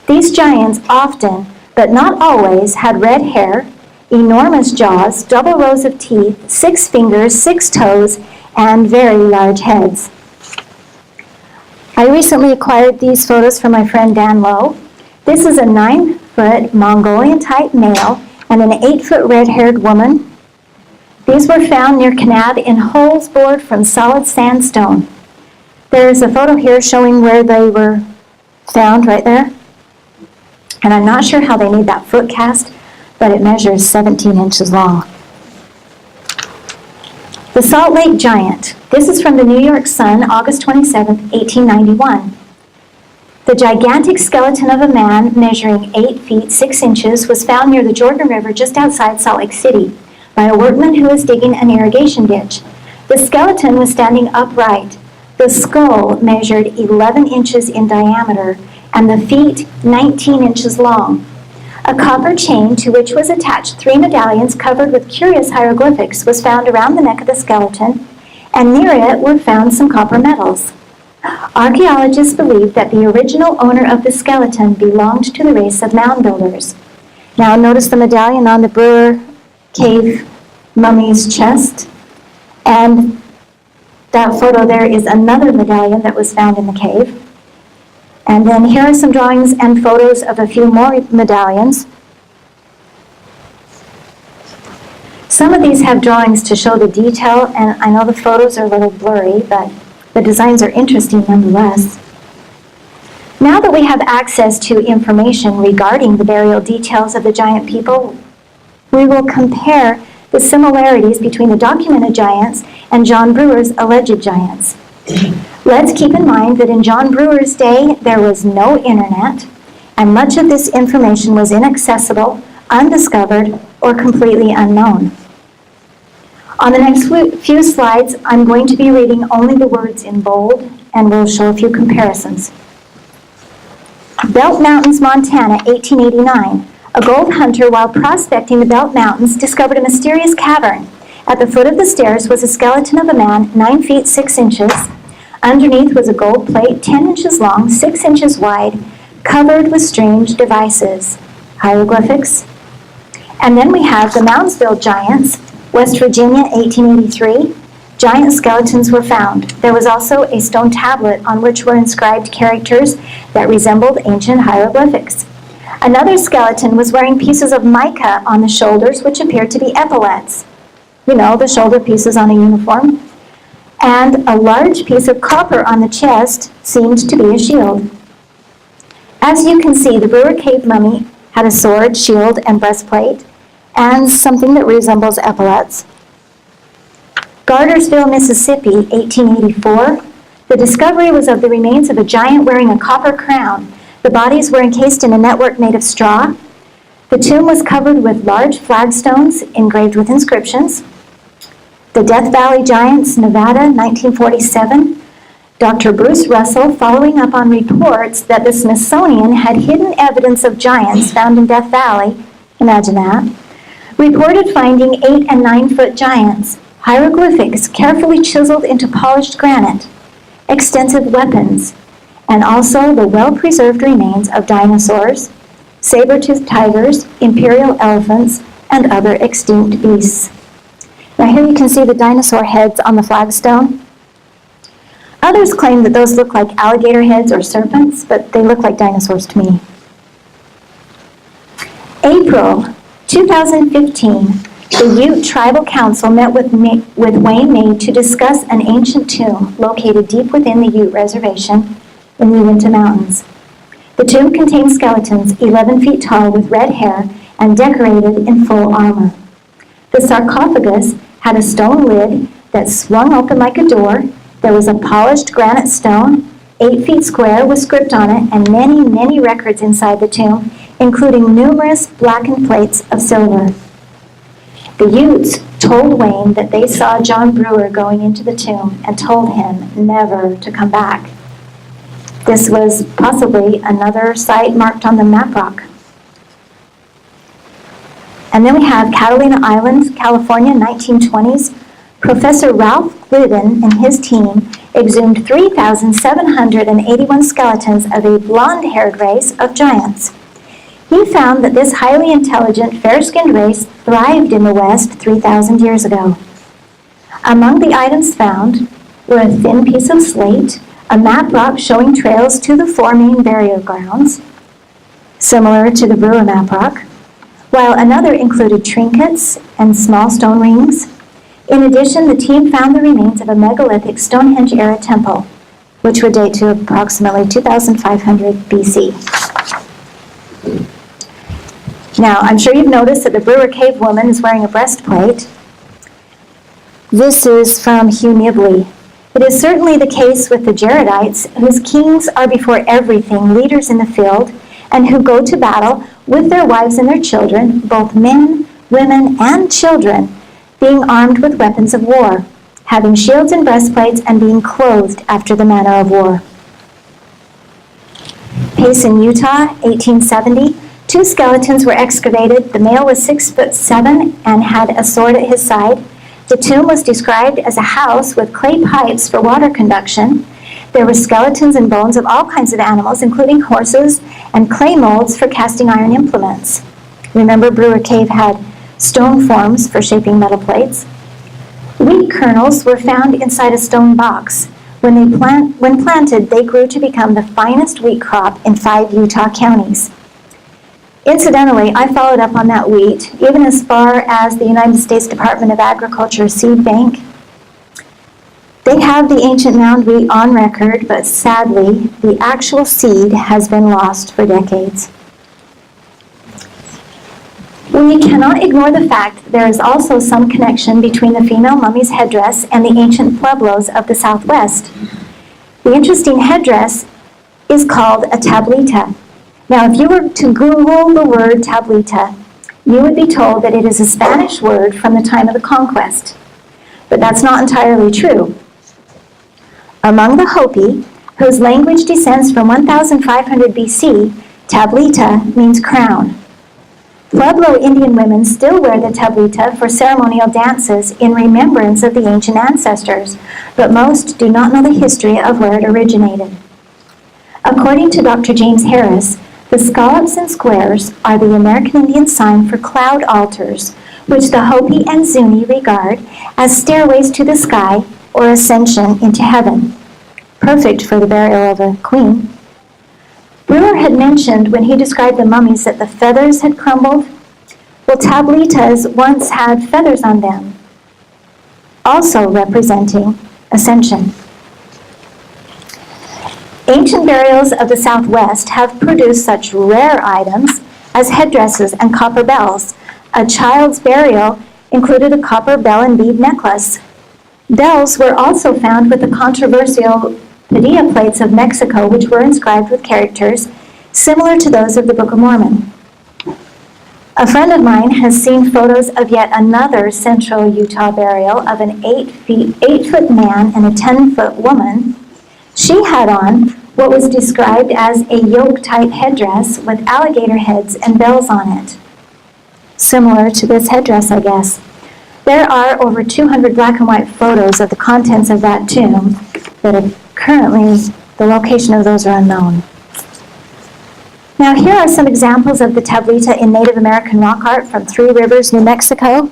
These giants often, but not always, had red hair, enormous jaws, double rows of teeth, 6 fingers, 6 toes, and very large heads. I recently acquired these photos from my friend Dan Lowe. This is a 9-foot Mongolian-type male and an 8-foot red-haired woman. These were found near Kanab in holes bored from solid sandstone. There's a photo here showing where they were found right there. And I'm not sure how they made that foot cast, but it measures 17 inches long. The Salt Lake Giant. This is from the New York Sun, August 27, 1891. The gigantic skeleton of a man measuring 8 feet 6 inches was found near the Jordan River just outside Salt Lake City by a workman who was digging an irrigation ditch. The skeleton was standing upright. The skull measured 11 inches in diameter and the feet 19 inches long. A copper chain to which was attached 3 medallions covered with curious hieroglyphics was found around the neck of the skeleton, and near it were found some copper medals. Archaeologists believe that the original owner of the skeleton belonged to the race of mound builders. Now notice the medallion on the Brewer Cave mummy's chest, and that photo there is another medallion that was found in the cave. And then here are some drawings and photos of a few more medallions. Some of these have drawings to show the detail, and I know the photos are a little blurry, but the designs are interesting nonetheless. Now that we have access to information regarding the burial details of the giant people, we will compare the similarities between the documented giants and John Brewer's alleged giants. Let's keep in mind that in John Brewer's day, there was no internet, and much of this information was inaccessible, undiscovered, or completely unknown. On the next few slides, I'm going to be reading only the words in bold, and we'll show a few comparisons. Belt Mountains, Montana, 1889. A gold hunter, while prospecting the Belt Mountains, discovered a mysterious cavern. At the foot of the stairs was a skeleton of a man 9 feet 6 inches. Underneath was a gold plate 10 inches long, 6 inches wide, covered with strange devices, hieroglyphics. And then we have the Moundsville Giants, West Virginia, 1883. Giant skeletons were found. There was also a stone tablet on which were inscribed characters that resembled ancient hieroglyphics. Another skeleton was wearing pieces of mica on the shoulders, which appeared to be epaulets. You know, the shoulder pieces on a uniform. And a large piece of copper on the chest seemed to be a shield. As you can see, the Brewer Cave mummy had a sword, shield, and breastplate, and something that resembles epaulets. Gartersville, Mississippi, 1884. The discovery was of the remains of a giant wearing a copper crown. The bodies were encased in a network made of straw. The tomb was covered with large flagstones engraved with inscriptions. The Death Valley Giants, Nevada, 1947. Dr. Bruce Russell, following up on reports that the Smithsonian had hidden evidence of giants found in Death Valley, imagine that, reported finding 8 and 9 foot giants, hieroglyphics carefully chiseled into polished granite, extensive weapons, and also the well-preserved remains of dinosaurs, saber-toothed tigers, imperial elephants, and other extinct beasts. Now here you can see the dinosaur heads on the flagstone. Others claim that those look like alligator heads or serpents, but they look like dinosaurs to me. April 2015, the Ute Tribal Council met with Wayne Maid to discuss an ancient tomb located deep within the Ute Reservation in the Uinta Mountains. The tomb contains skeletons 11 feet tall with red hair and decorated in full armor. The sarcophagus had a stone lid that swung open like a door. There was a polished granite stone, 8 feet square with script on it, and many, many records inside the tomb, including numerous blackened plates of silver. The Utes told Wayne that they saw John Brewer going into the tomb and told him never to come back. This was possibly another site marked on the map rock. And then we have Catalina Island, California, 1920s. Professor Ralph Glidden and his team exhumed 3,781 skeletons of a blonde-haired race of giants. He found that this highly intelligent, fair-skinned race thrived in the West 3,000 years ago. Among the items found were a thin piece of slate, a map rock showing trails to the 4 main burial grounds, similar to the Brewer map rock, while another included trinkets and small stone rings. In addition, the team found the remains of a megalithic Stonehenge-era temple, which would date to approximately 2,500 BC. Now, I'm sure you've noticed that the Brewer Cave woman is wearing a breastplate. This is from Hugh Nibley. It is certainly the case with the Jaredites, whose kings are before everything leaders in the field, and who go to battle with their wives and their children, both men, women, and children, being armed with weapons of war, having shields and breastplates, and being clothed after the manner of war. Payson, Utah, 1870. 2 skeletons were excavated. The male was 6'7" and had a sword at his side. The tomb was described as a house with clay pipes for water conduction. There were skeletons and bones of all kinds of animals, including horses, and clay molds for casting iron implements. Remember, Brewer Cave had stone forms for shaping metal plates. Wheat kernels were found inside a stone box. When planted, they grew to become the finest wheat crop in 5 Utah counties. Incidentally, I followed up on that wheat, even as far as the United States Department of Agriculture seed bank. They have the ancient mound wheat on record, but sadly, the actual seed has been lost for decades. We cannot ignore the fact that there is also some connection between the female mummy's headdress and the ancient pueblos of the Southwest. The interesting headdress is called a tablita. Now, if you were to Google the word tablita, you would be told that it is a Spanish word from the time of the conquest. But that's not entirely true. Among the Hopi, whose language descends from 1500 BC, tablita means crown. Pueblo Indian women still wear the tablita for ceremonial dances in remembrance of the ancient ancestors, but most do not know the history of where it originated. According to Dr. James Harris, the scallops and squares are the American Indian sign for cloud altars, which the Hopi and Zuni regard as stairways to the sky or ascension into heaven. Perfect for the burial of a queen. Brewer had mentioned when he described the mummies that the feathers had crumbled. Well, tablitas once had feathers on them, also representing ascension. Ancient burials of the Southwest have produced such rare items as headdresses and copper bells. A child's burial included a copper bell and bead necklace. Bells were also found with the controversial Padilla plates of Mexico, which were inscribed with characters similar to those of the Book of Mormon. A friend of mine has seen photos of yet another central Utah burial of an 8-foot man and a 10-foot woman. She had on what was described as a yoke-type headdress with alligator heads and bells on it. Similar to this headdress, I guess. There are over 200 black and white photos of the contents of that tomb that are currently, the location of those are unknown. Now here are some examples of the tablita in Native American rock art from Three Rivers, New Mexico.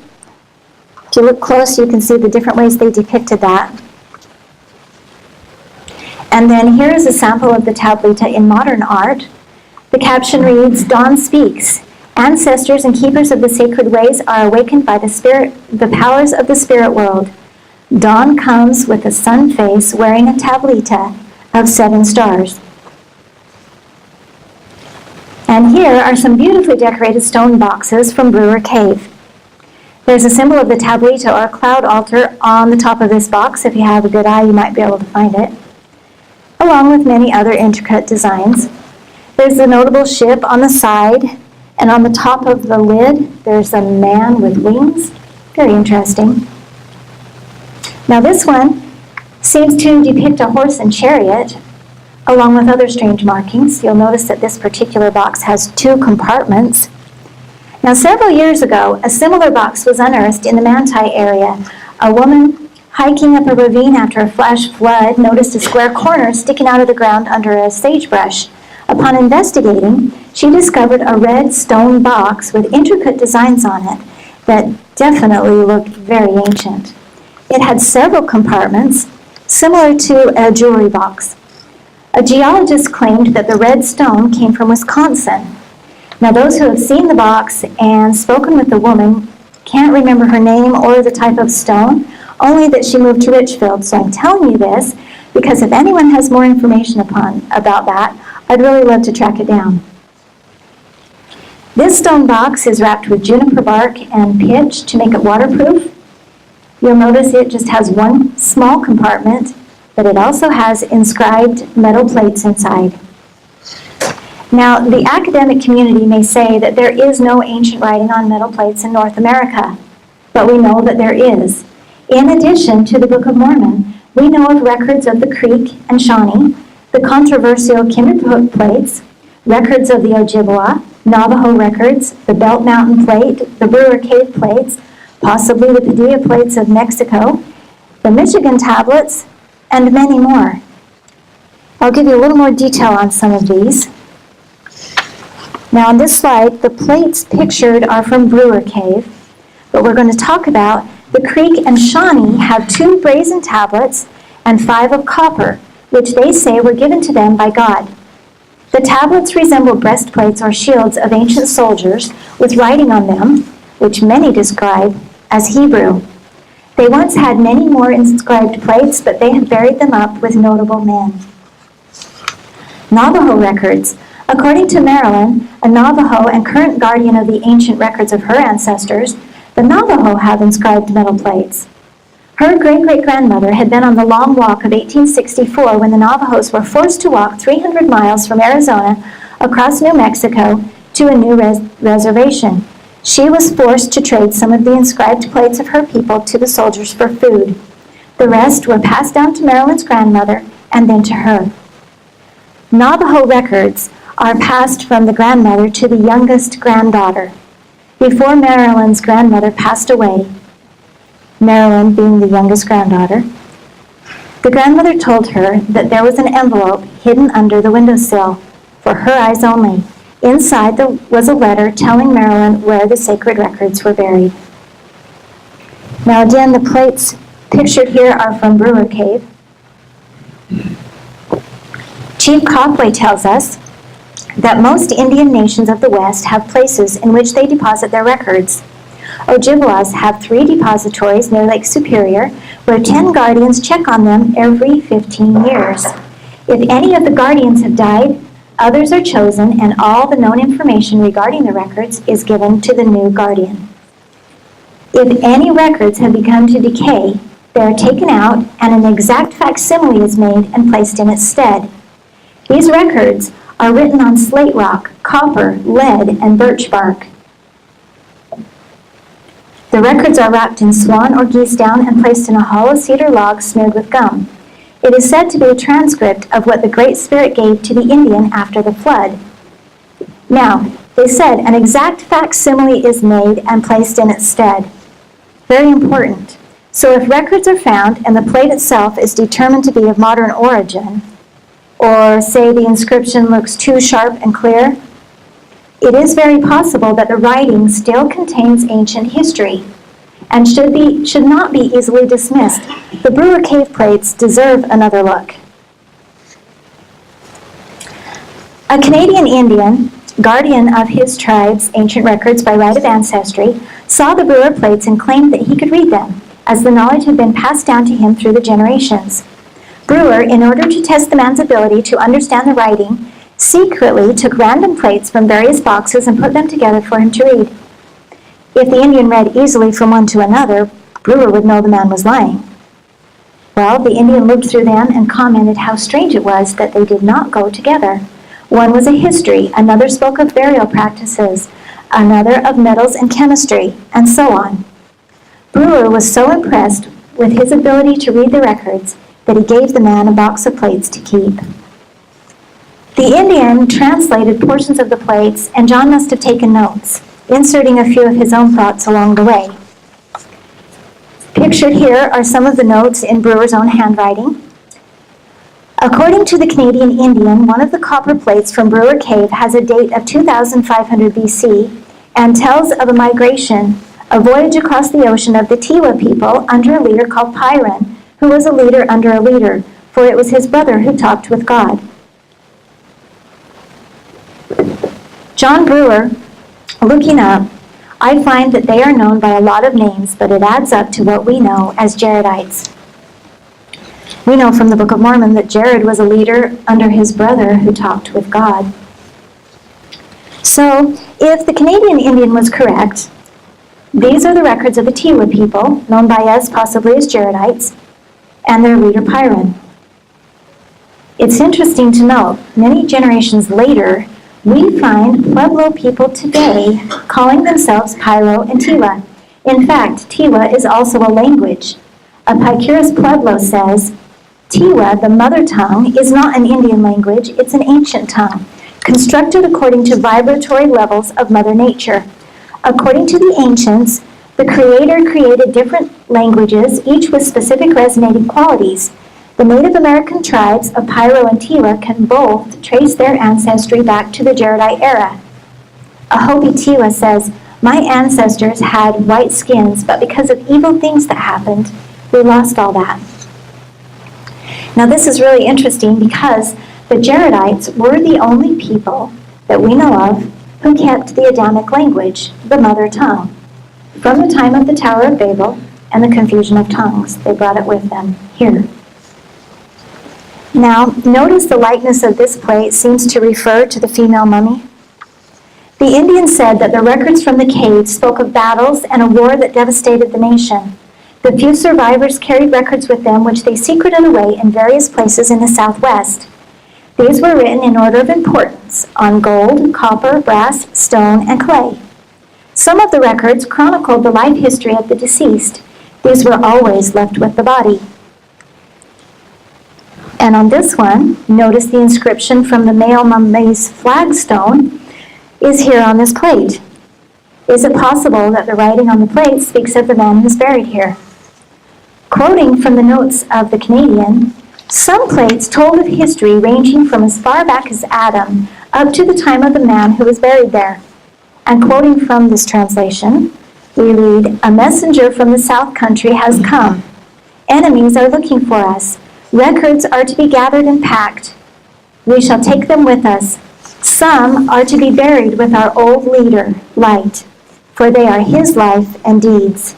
If you look close, you can see the different ways they depicted that. And then here is a sample of the tablita in modern art. The caption reads, "Dawn speaks. Ancestors and keepers of the sacred ways are awakened by the powers of the spirit world. Dawn comes with a sun face wearing a tablita of 7 stars." And here are some beautifully decorated stone boxes from Brewer Cave. There's a symbol of the tablita or cloud altar on the top of this box. If you have a good eye, you might be able to find it, along with many other intricate designs. There's a notable ship on the side, and on the top of the lid, there's a man with wings. Very interesting. Now this one seems to depict a horse and chariot. along with other strange markings. You'll notice that this particular box has 2 compartments. Now, several years ago, a similar box was unearthed in the Manti area. A woman hiking up a ravine after a flash flood noticed a square corner sticking out of the ground under a sagebrush. Upon investigating, she discovered a red stone box with intricate designs on it that definitely looked very ancient. It had several compartments, similar to a jewelry box. A geologist claimed that the red stone came from Wisconsin. Now, those who have seen the box and spoken with the woman can't remember her name or the type of stone, only that she moved to Richfield. So I'm telling you this because if anyone has more information about that, I'd really love to track it down. This stone box is wrapped with juniper bark and pitch to make it waterproof. You'll notice it just has one small compartment, but it also has inscribed metal plates inside. Now, the academic community may say that there is no ancient writing on metal plates in North America, but we know that there is. In addition to the Book of Mormon, we know of records of the Creek and Shawnee, the controversial Kimberlite plates, records of the Ojibwa, Navajo records, the Belt Mountain plate, the Brewer Cave plates, possibly the Padilla plates of Mexico, the Michigan tablets, and many more. I'll give you a little more detail on some of these. Now on this slide, the plates pictured are from Brewer Cave, but we're going to talk about the Creek and Shawnee have 2 brazen tablets and 5 of copper, which they say were given to them by God. The tablets resemble breastplates or shields of ancient soldiers with writing on them, which many describe as Hebrew. They once had many more inscribed plates, but they have buried them up with notable men. Navajo records. According to Marilyn, a Navajo and current guardian of the ancient records of her ancestors, the Navajo have inscribed metal plates. Her great-great-grandmother had been on the Long Walk of 1864 when the Navajos were forced to walk 300 miles from Arizona across New Mexico to a new reservation. She was forced to trade some of the inscribed plates of her people to the soldiers for food. The rest were passed down to Marilyn's grandmother and then to her. Navajo records are passed from the grandmother to the youngest granddaughter. Before Marilyn's grandmother passed away, Marilyn being the youngest granddaughter, the grandmother told her that there was an envelope hidden under the windowsill for her eyes only. Inside was a letter telling Marilyn where the sacred records were buried. Now again, the plates pictured here are from Brewer Cave. Chief Copley tells us that most Indian nations of the West have places in which they deposit their records. Ojibwas have 3 depositories near Lake Superior, where 10 guardians check on them every 15 years. If any of the guardians have died, others are chosen, and all the known information regarding the records is given to the new guardian. If any records have begun to decay, they are taken out, and an exact facsimile is made and placed in its stead. These records are written on slate rock, copper, lead, and birch bark. The records are wrapped in swan or geese down and placed in a hollow cedar log smeared with gum. It is said to be a transcript of what the Great Spirit gave to the Indian after the flood. Now, they said an exact facsimile is made and placed in its stead. Very important. So if records are found and the plate itself is determined to be of modern origin, or say the inscription looks too sharp and clear, it is very possible that the writing still contains ancient history and should not be easily dismissed. The Brewer Cave plates deserve another look. A Canadian Indian, guardian of his tribe's ancient records by right of ancestry, saw the Brewer plates and claimed that he could read them, as the knowledge had been passed down to him through the generations. Brewer, in order to test the man's ability to understand the writing, secretly took random plates from various boxes and put them together for him to read. If the Indian read easily from one to another, Brewer would know the man was lying. Well, the Indian looked through them and commented how strange it was that they did not go together. One was a history, another spoke of burial practices, another of metals and chemistry, and so on. Brewer was so impressed with his ability to read the records that he gave the man a box of plates to keep. The Indian translated portions of the plates, and John must have taken notes, inserting a few of his own thoughts along the way. Pictured here are some of the notes in Brewer's own handwriting. According to the Canadian Indian, one of the copper plates from Brewer Cave has a date of 2500 BC and tells of a migration, a voyage across the ocean of the Tiwa people under a leader called Pyron, who was a leader under a leader, for it was his brother who talked with God. John Brewer, looking up, I find that they are known by a lot of names, but it adds up to what we know as Jaredites. We know from the Book of Mormon that Jared was a leader under his brother who talked with God. So, if the Canadian Indian was correct, these are the records of the Tiwa people, known by us possibly as Jaredites, and their leader Pyron. It's interesting to note, many generations later, we find Pueblo people today calling themselves Pyro and Tiwa. In fact, Tiwa is also a language. Epicurus Pueblo says, Tiwa, the mother tongue, is not an Indian language, it's an ancient tongue, constructed according to vibratory levels of Mother Nature. According to the ancients, the Creator created different languages, each with specific resonating qualities. The Native American tribes of Pyro and Tiwa can both trace their ancestry back to the Jaredite era. Ahobi Tiwa says, my ancestors had white skins, but because of evil things that happened, we lost all that. Now this is really interesting because the Jaredites were the only people that we know of who kept the Adamic language, the mother tongue, from the time of the Tower of Babel and the confusion of tongues. They brought it with them here. Now, notice the likeness of this plate seems to refer to the female mummy. The Indians said that the records from the cave spoke of battles and a war that devastated the nation. The few survivors carried records with them which they secreted away in various places in the southwest. These were written in order of importance on gold, copper, brass, stone, and clay. Some of the records chronicled the life history of the deceased. These were always left with the body. And on this one, notice the inscription from the male mummy's flagstone is here on this plate. Is it possible that the writing on the plate speaks of the man who's buried here? Quoting from the notes of the Canadian, some plates told of history ranging from as far back as Adam up to the time of the man who was buried there. And quoting from this translation, we read, a messenger from the south country has come. Enemies are looking for us. Records are to be gathered and packed. We shall take them with us. Some are to be buried with our old leader, Light, for they are his life and deeds.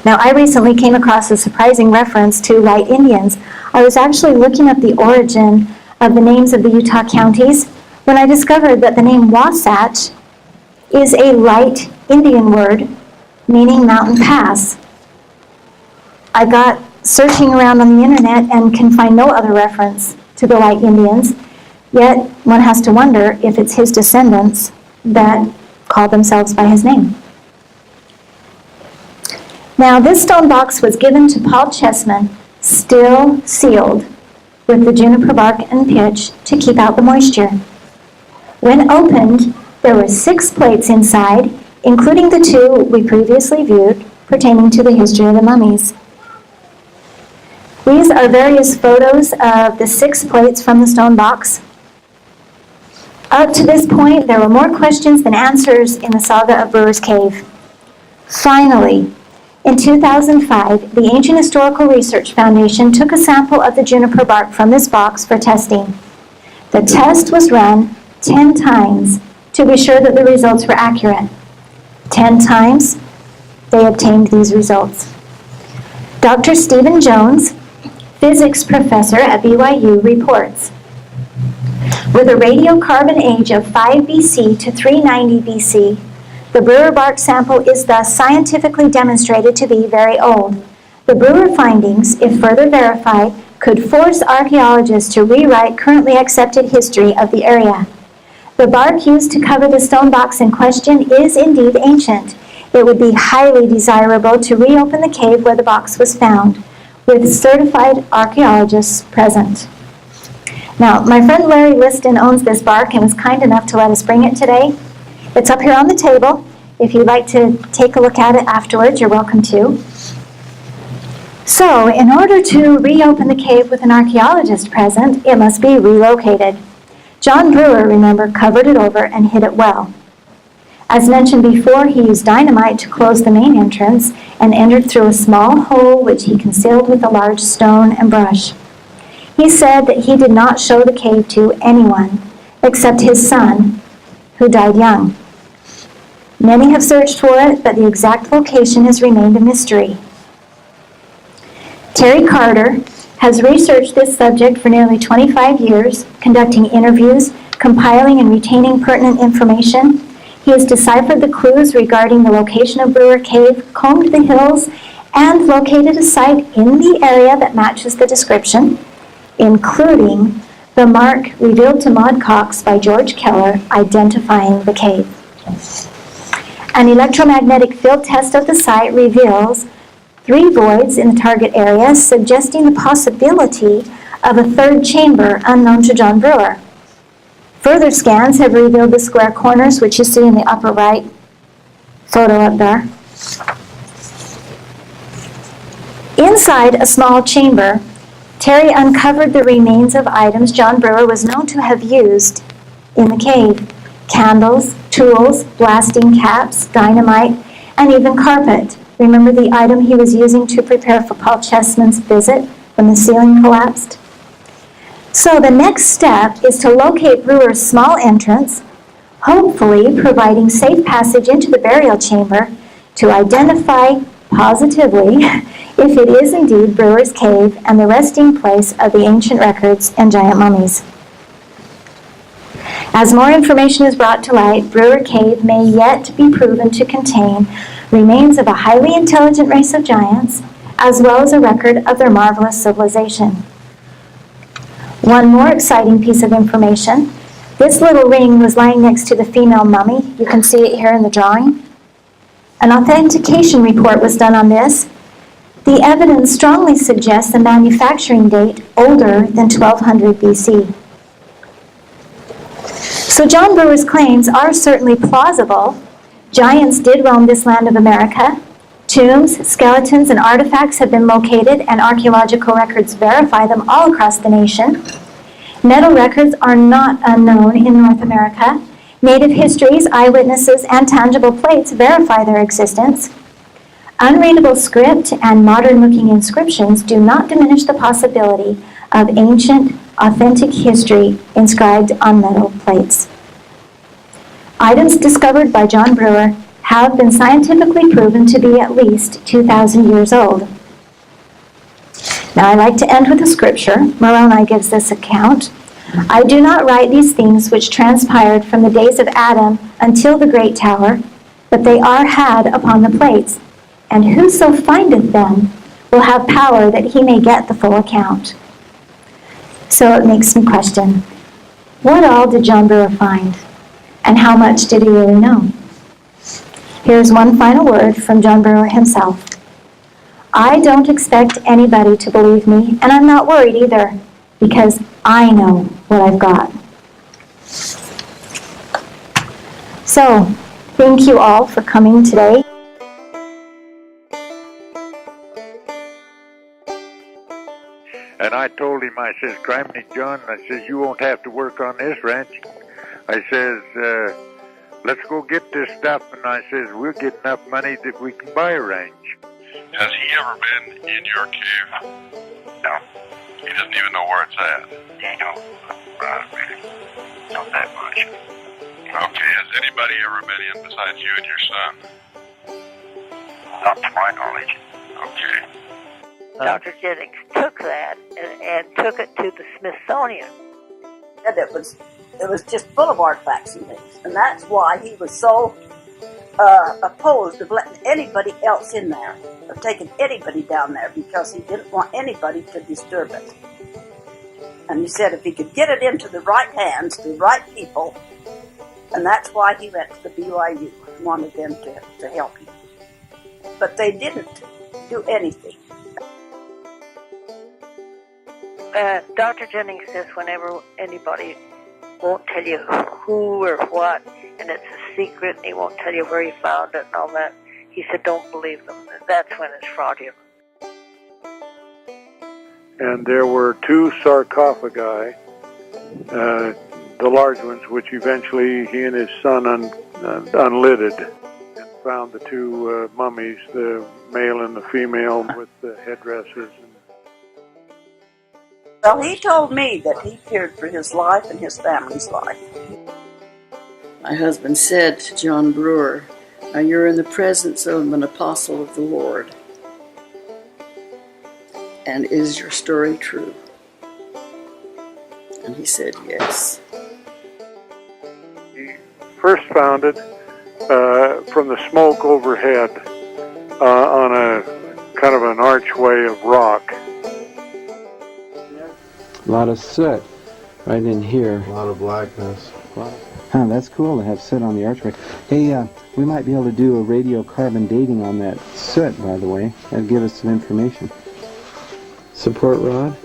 Now, I recently came across a surprising reference to Light Indians. I was actually looking up the origin of the names of the Utah counties when I discovered that the name Wasatch is a Light Indian word meaning mountain pass. I got searching around on the internet and can find no other reference to the Light Indians, yet one has to wonder if it's his descendants that call themselves by his name. Now, this stone box was given to Paul Chessman, still sealed, with the juniper bark and pitch to keep out the moisture. When opened, there were 6 plates inside, including the 2 we previously viewed pertaining to the history of the mummies. These are various photos of the 6 plates from the stone box. Up to this point, there were more questions than answers in the saga of Brewer's Cave. Finally, in 2005, the Ancient Historical Research Foundation took a sample of the juniper bark from this box for testing. The test was run 10 times to be sure that the results were accurate. 10 times, they obtained these results. Dr. Stephen Jones, physics professor at BYU, reports, with a radiocarbon age of 5 BC to 390 BC, the Brewer bark sample is thus scientifically demonstrated to be very old. The Brewer findings, if further verified, could force archaeologists to rewrite currently accepted history of the area. The bark used to cover the stone box in question is indeed ancient. It would be highly desirable to reopen the cave where the box was found, with certified archaeologists present. Now, my friend Larry Liston owns this bark and was kind enough to let us bring it today. It's up here on the table. If you'd like to take a look at it afterwards, you're welcome to. So, in order to reopen the cave with an archaeologist present, it must be relocated. John Brewer, remember, covered it over and hid it well. As mentioned before, he used dynamite to close the main entrance and entered through a small hole which he concealed with a large stone and brush. He said that he did not show the cave to anyone except his son, who died young. Many have searched for it, but the exact location has remained a mystery. Terry Carter has researched this subject for nearly 25 years, conducting interviews, compiling and retaining pertinent information. He has deciphered the clues regarding the location of Brewer Cave, combed the hills, and located a site in the area that matches the description, including the mark revealed to Maud Cox by George Keller identifying the cave. An electromagnetic field test of the site reveals 3 voids in the target area, suggesting the possibility of a third chamber unknown to John Brewer. Further scans have revealed the square corners, which you see in the upper right photo up there. Inside a small chamber, Terry uncovered the remains of items John Brewer was known to have used in the cave: candles, tools, blasting caps, dynamite, and even carpet. Remember the item he was using to prepare for Paul Chessman's visit when the ceiling collapsed? So the next step is to locate Brewer's small entrance, hopefully providing safe passage into the burial chamber to identify positively if it is indeed Brewer's Cave and the resting place of the ancient records and giant mummies. As more information is brought to light, Brewer Cave may yet be proven to contain remains of a highly intelligent race of giants, as well as a record of their marvelous civilization. One more exciting piece of information. This little ring was lying next to the female mummy. You can see it here in the drawing. An authentication report was done on this. The evidence strongly suggests a manufacturing date older than 1200 BC. So John Brewer's claims are certainly plausible. Giants did roam this land of America. Tombs, skeletons, and artifacts have been located, and archaeological records verify them all across the nation. Metal records are not unknown in North America. Native histories, eyewitnesses, and tangible plates verify their existence. Unreadable script and modern-looking inscriptions do not diminish the possibility of ancient, authentic history inscribed on metal plates. Items discovered by John Brewer have been scientifically proven to be at least 2,000 years old. Now, I like to end with a scripture. Moroni gives this account. I do not write these things which transpired from the days of Adam until the great tower, but they are had upon the plates, and whoso findeth them will have power that he may get the full account. So it makes me question, what all did John Brewer find? And how much did he really know? Here's one final word from John Brewer himself. I don't expect anybody to believe me, and I'm not worried either, because I know what I've got. So, thank you all for coming today. And I told him, I says, Criminy John, I says, you won't have to work on this ranch. I says, let's go get this stuff. And I says, we'll get enough money that we can buy a ranch. Has he ever been in your cave? No. He doesn't even know where it's at? No. Not that much. Okay, has anybody ever been in besides you and your son? Not to my knowledge. Okay. Dr. Jennings took that and took it to the Smithsonian. And it was just full of artifacts and things. And that's why he was so opposed of letting anybody else in there, of taking anybody down there, because he didn't want anybody to disturb it. And he said if he could get it into the right hands, the right people, and that's why he went to the BYU, wanted them to help him. But they didn't do anything. Dr. Jennings says whenever anybody won't tell you who or what, and it's a secret, and he won't tell you where he found it and all that, he said don't believe them. That's when it's fraudulent. And there were 2 sarcophagi, the large ones, which eventually he and his son unlidded and found the 2 mummies, the male and the female, with the headdresses. Well, he told me that he feared for his life and his family's life. My husband said to John Brewer, "Now you're in the presence of an apostle of the Lord. And is your story true?" And he said yes. He first found it from the smoke overhead on a kind of an archway of rock. A lot of soot right in here. A lot of blackness. Huh, that's cool to have soot on the archway. Hey, we might be able to do a radiocarbon dating on that soot, by the way. That'd give us some information. Support rod.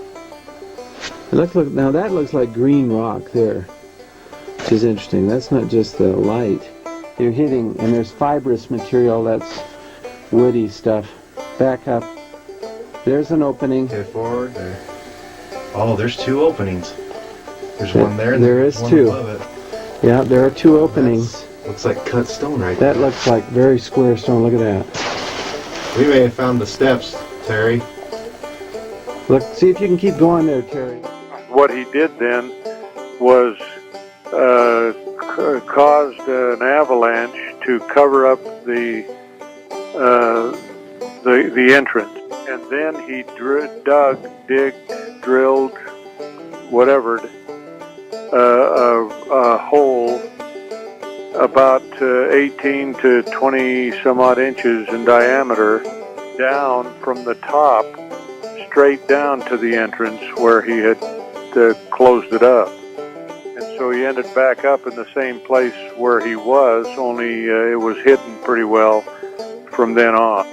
Look, now that looks like green rock there, which is interesting. That's not just the light. You're hitting, and there's fibrous material, that's woody stuff. Back up. There's an opening. Okay, forward there. Oh, there's 2 openings. There's one there and there there's is one 2. above it. Yeah, there are 2 openings. Looks like cut stone right there. That looks like very square stone. Look at that. We may have found the steps, Terry. Look, see if you can keep going there, Terry. What he did then was caused an avalanche to cover up the entrance, and then he drilled, whatever, a hole about 18 to 20 some odd inches in diameter down from the top straight down to the entrance where he had closed it up. And so he ended back up in the same place where he was, only it was hidden pretty well from then on.